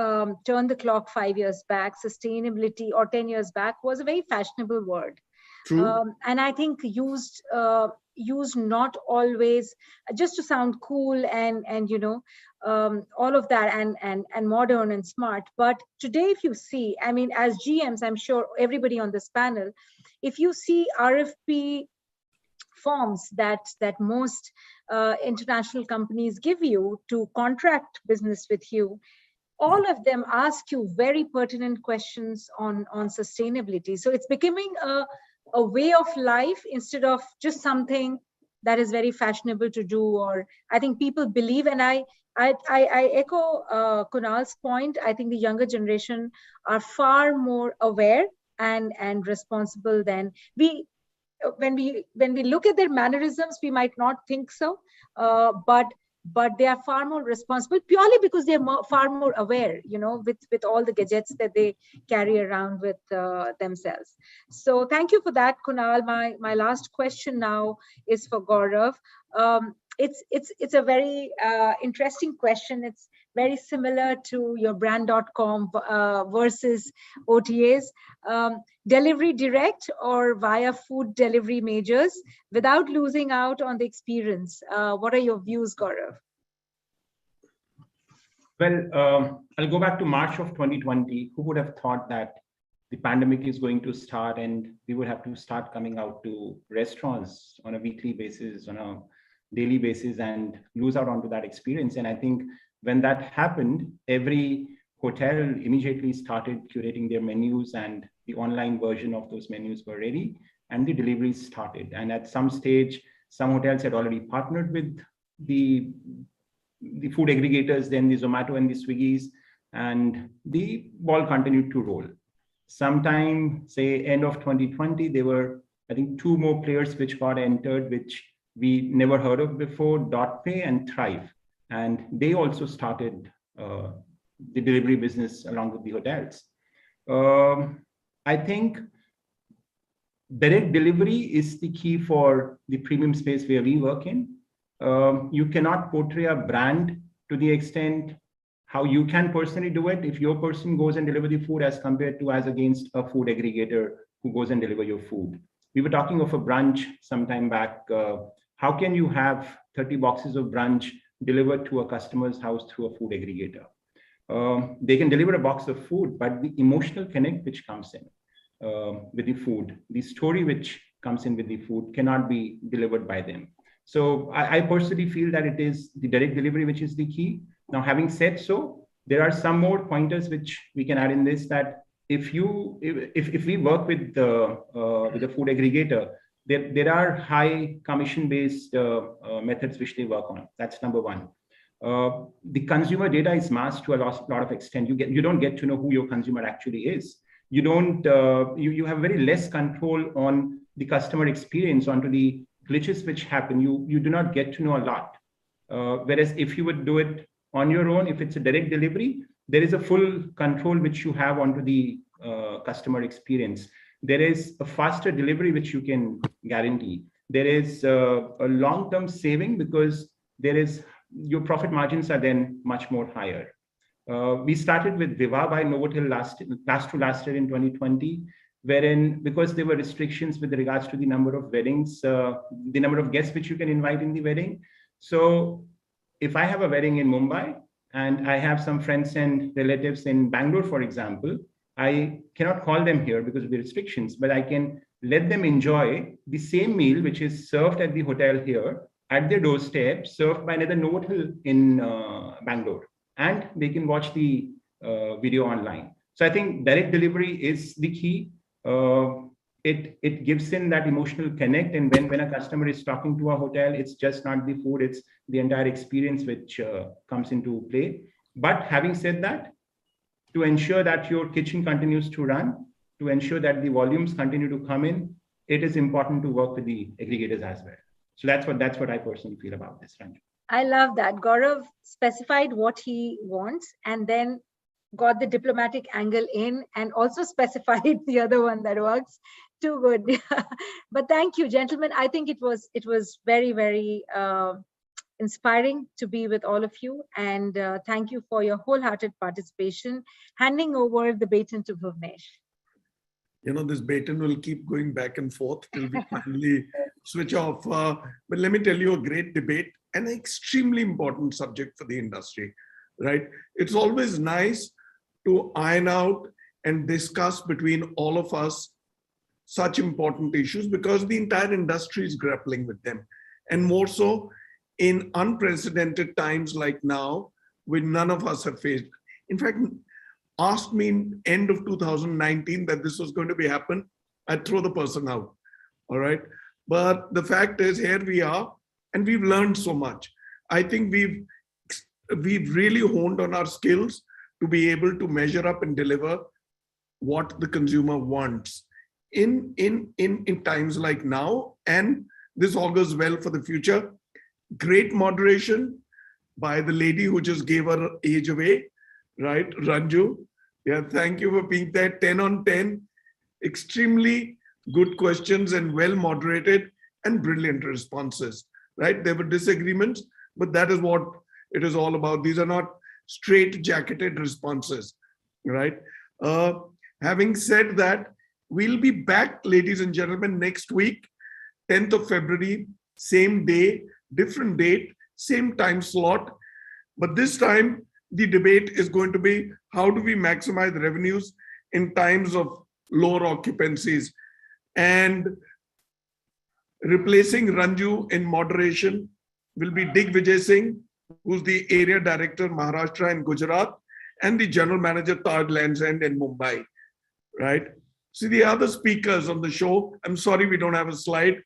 turn the clock 5 years back, sustainability, or 10 years back, was a very fashionable word. True. And I think used not always just to sound cool and all of that and modern and smart. But today, if you see, I mean, as GMs, I'm sure everybody on this panel, if you see RFP forms that most international companies give you to contract business with you, all of them ask you very pertinent questions on sustainability. So it's becoming a way of life instead of just something that is very fashionable to do, or I think people believe. And I echo Kunal's point. I think the younger generation are far more aware and responsible than we. When we look at their mannerisms, we might not think so, but they are far more responsible purely because they're far more aware, with all the gadgets that they carry around with themselves. So thank you for that, Kunal. My last question now is for Gorav. It's a very interesting question. It's very similar to your brand.com versus OTAs. Delivery direct or via food delivery majors without losing out on the experience. What are your views, Gorav? Well, I'll go back to March of 2020. Who would have thought that the pandemic is going to start and we would have to start coming out to restaurants on a weekly basis, on a daily basis, and lose out onto that experience. And I think when that happened, every hotel immediately started curating their menus, and the online version of those menus were ready. and the deliveries started. And at some stage, some hotels had already partnered with the food aggregators, then the Zomato and the Swiggies, and the ball continued to roll. Sometime, say, end of 2020, there were, I think, 2 more players which got entered, which we never heard of before, DotPay and Thrive. And they also started the delivery business along with the hotels. I think direct delivery is the key for the premium space where we work in. You cannot portray a brand to the extent how you can personally do it if your person goes and deliver the food as compared to as against a food aggregator who goes and deliver your food. We were talking of a brunch some time back. How can you have 30 boxes of brunch delivered to a customer's house through a food aggregator? They can deliver a box of food, but the emotional connect which comes in with the food, the story which comes in with the food cannot be delivered by them. So I personally feel that it is the direct delivery which is the key. Now, having said so, there are some more pointers which we can add in this, that if we work with the food aggregator, there are high commission-based methods which they work on. That's number one. The consumer data is masked to a lot of extent. You don't get to know who your consumer actually is. You have very less control on the customer experience, onto the glitches which happen. You do not get to know a lot. Whereas if you would do it on your own, if it's a direct delivery, there is a full control which you have onto the customer experience. There is a faster delivery which you can guarantee. There is a long-term saving because your profit margins are then much more higher. We started with Viva by Novotel last year in 2020, wherein, because there were restrictions with regards to the number of weddings, the number of guests which you can invite in the wedding. So if I have a wedding in Mumbai and I have some friends and relatives in Bangalore, for example, I cannot call them here because of the restrictions, but I can let them enjoy the same meal which is served at the hotel here at their doorstep, served by another Novotel in Bangalore, and they can watch the video online. So I think direct delivery is the key. It gives in that emotional connect, and when a customer is talking to a hotel, it's just not the food, it's the entire experience which comes into play. But having said that, to ensure that your kitchen continues to run, to ensure that the volumes continue to come in, it is important to work with the aggregators as well. So that's what I personally feel about this, Ranju. I love that. Gorav specified what he wants and then got the diplomatic angle in and also specified the other one that works. Too good. But thank you, gentlemen. I think it was very, very inspiring to be with all of you. And thank you for your wholehearted participation. Handing over the baton to Bhuvanesh. This baton will keep going back and forth till we finally switch off. But let me tell you, a great debate, an extremely important subject for the industry, right? It's always nice to iron out and discuss between all of us such important issues, because the entire industry is grappling with them. And more so in unprecedented times like now, when none of us have faced. In fact, asked me in end of 2019 that this was going to be happen, I'd throw the person out. All right. But the fact is, here we are, and we've learned so much. I think we've really honed on our skills to be able to measure up and deliver what the consumer wants in times like now. And this augurs well for the future. Great moderation by the lady who just gave her age away, right? Ranju. Yeah, thank you for being there. 10 on 10. Extremely good questions and well moderated and brilliant responses, right? There were disagreements, but that is what it is all about. These are not straight jacketed responses, right? Having said that, we'll be back, ladies and gentlemen, next week, 10th of February, same day, different date, same time slot. But this time, the debate is going to be, how do we maximize revenues in times of lower occupancies? And replacing Ranju in moderation will be Dig Vijay Singh, who's the area director, Maharashtra and Gujarat, and the general manager, Taj Lands End in Mumbai, right? See the other speakers on the show. I'm sorry we don't have a slide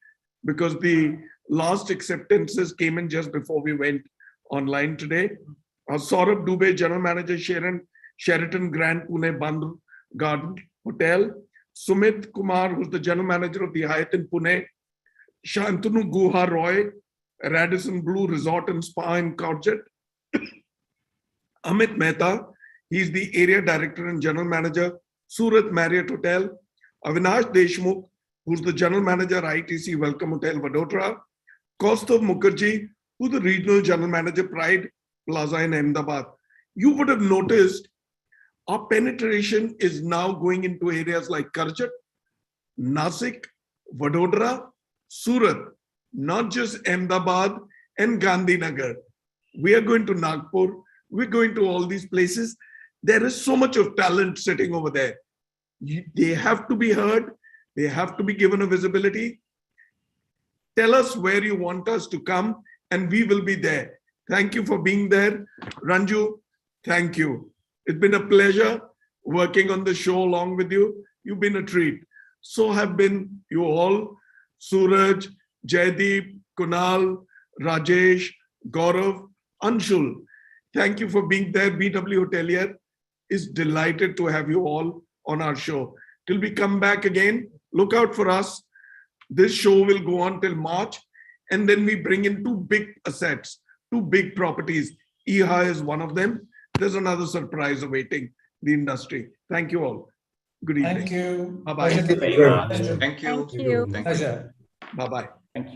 because the last acceptances came in just before we went online today. Saurabh Dubey, General Manager, Sheraton Grand Pune Bandh Garden Hotel. Sumit Kumar, who's the General Manager of the Hyatt in Pune. Shantanu Guha Roy, Radisson Blue Resort and Spa in Courgette. Amit Mehta, he's the Area Director and General Manager, Surat Marriott Hotel. Avinash Deshmukh, who's the General Manager, ITC Welcome Hotel, Vadodara. Kaustav Mukherjee, who's the Regional General Manager, Pride Plaza in Ahmedabad. You would have noticed our penetration is now going into areas like Courgette, Nasik, Vadodara, Surat, not just Ahmedabad and Gandhinagar. We are going to Nagpur. We're going to all these places. There is so much of talent sitting over there. They have to be heard. They have to be given a visibility. Tell us where you want us to come and we will be there. Thank you for being there. Ranju, thank you. It's been a pleasure working on the show along with you. You've been a treat. So have been you all. Suraj, Jaideep, Kunal, Rajesh, Gorav, Anshul. Thank you for being there. BW Hotelier is delighted to have you all on our show. Till we come back again, look out for us. This show will go on till March. And then we bring in two big assets, two big properties. IHA is one of them. There's another surprise awaiting the industry. Thank you all. Good evening. Thank you. Bye-bye. Thank you very much. Thank you. Thank you. Thank you. Pleasure. Bye-bye. Thank you.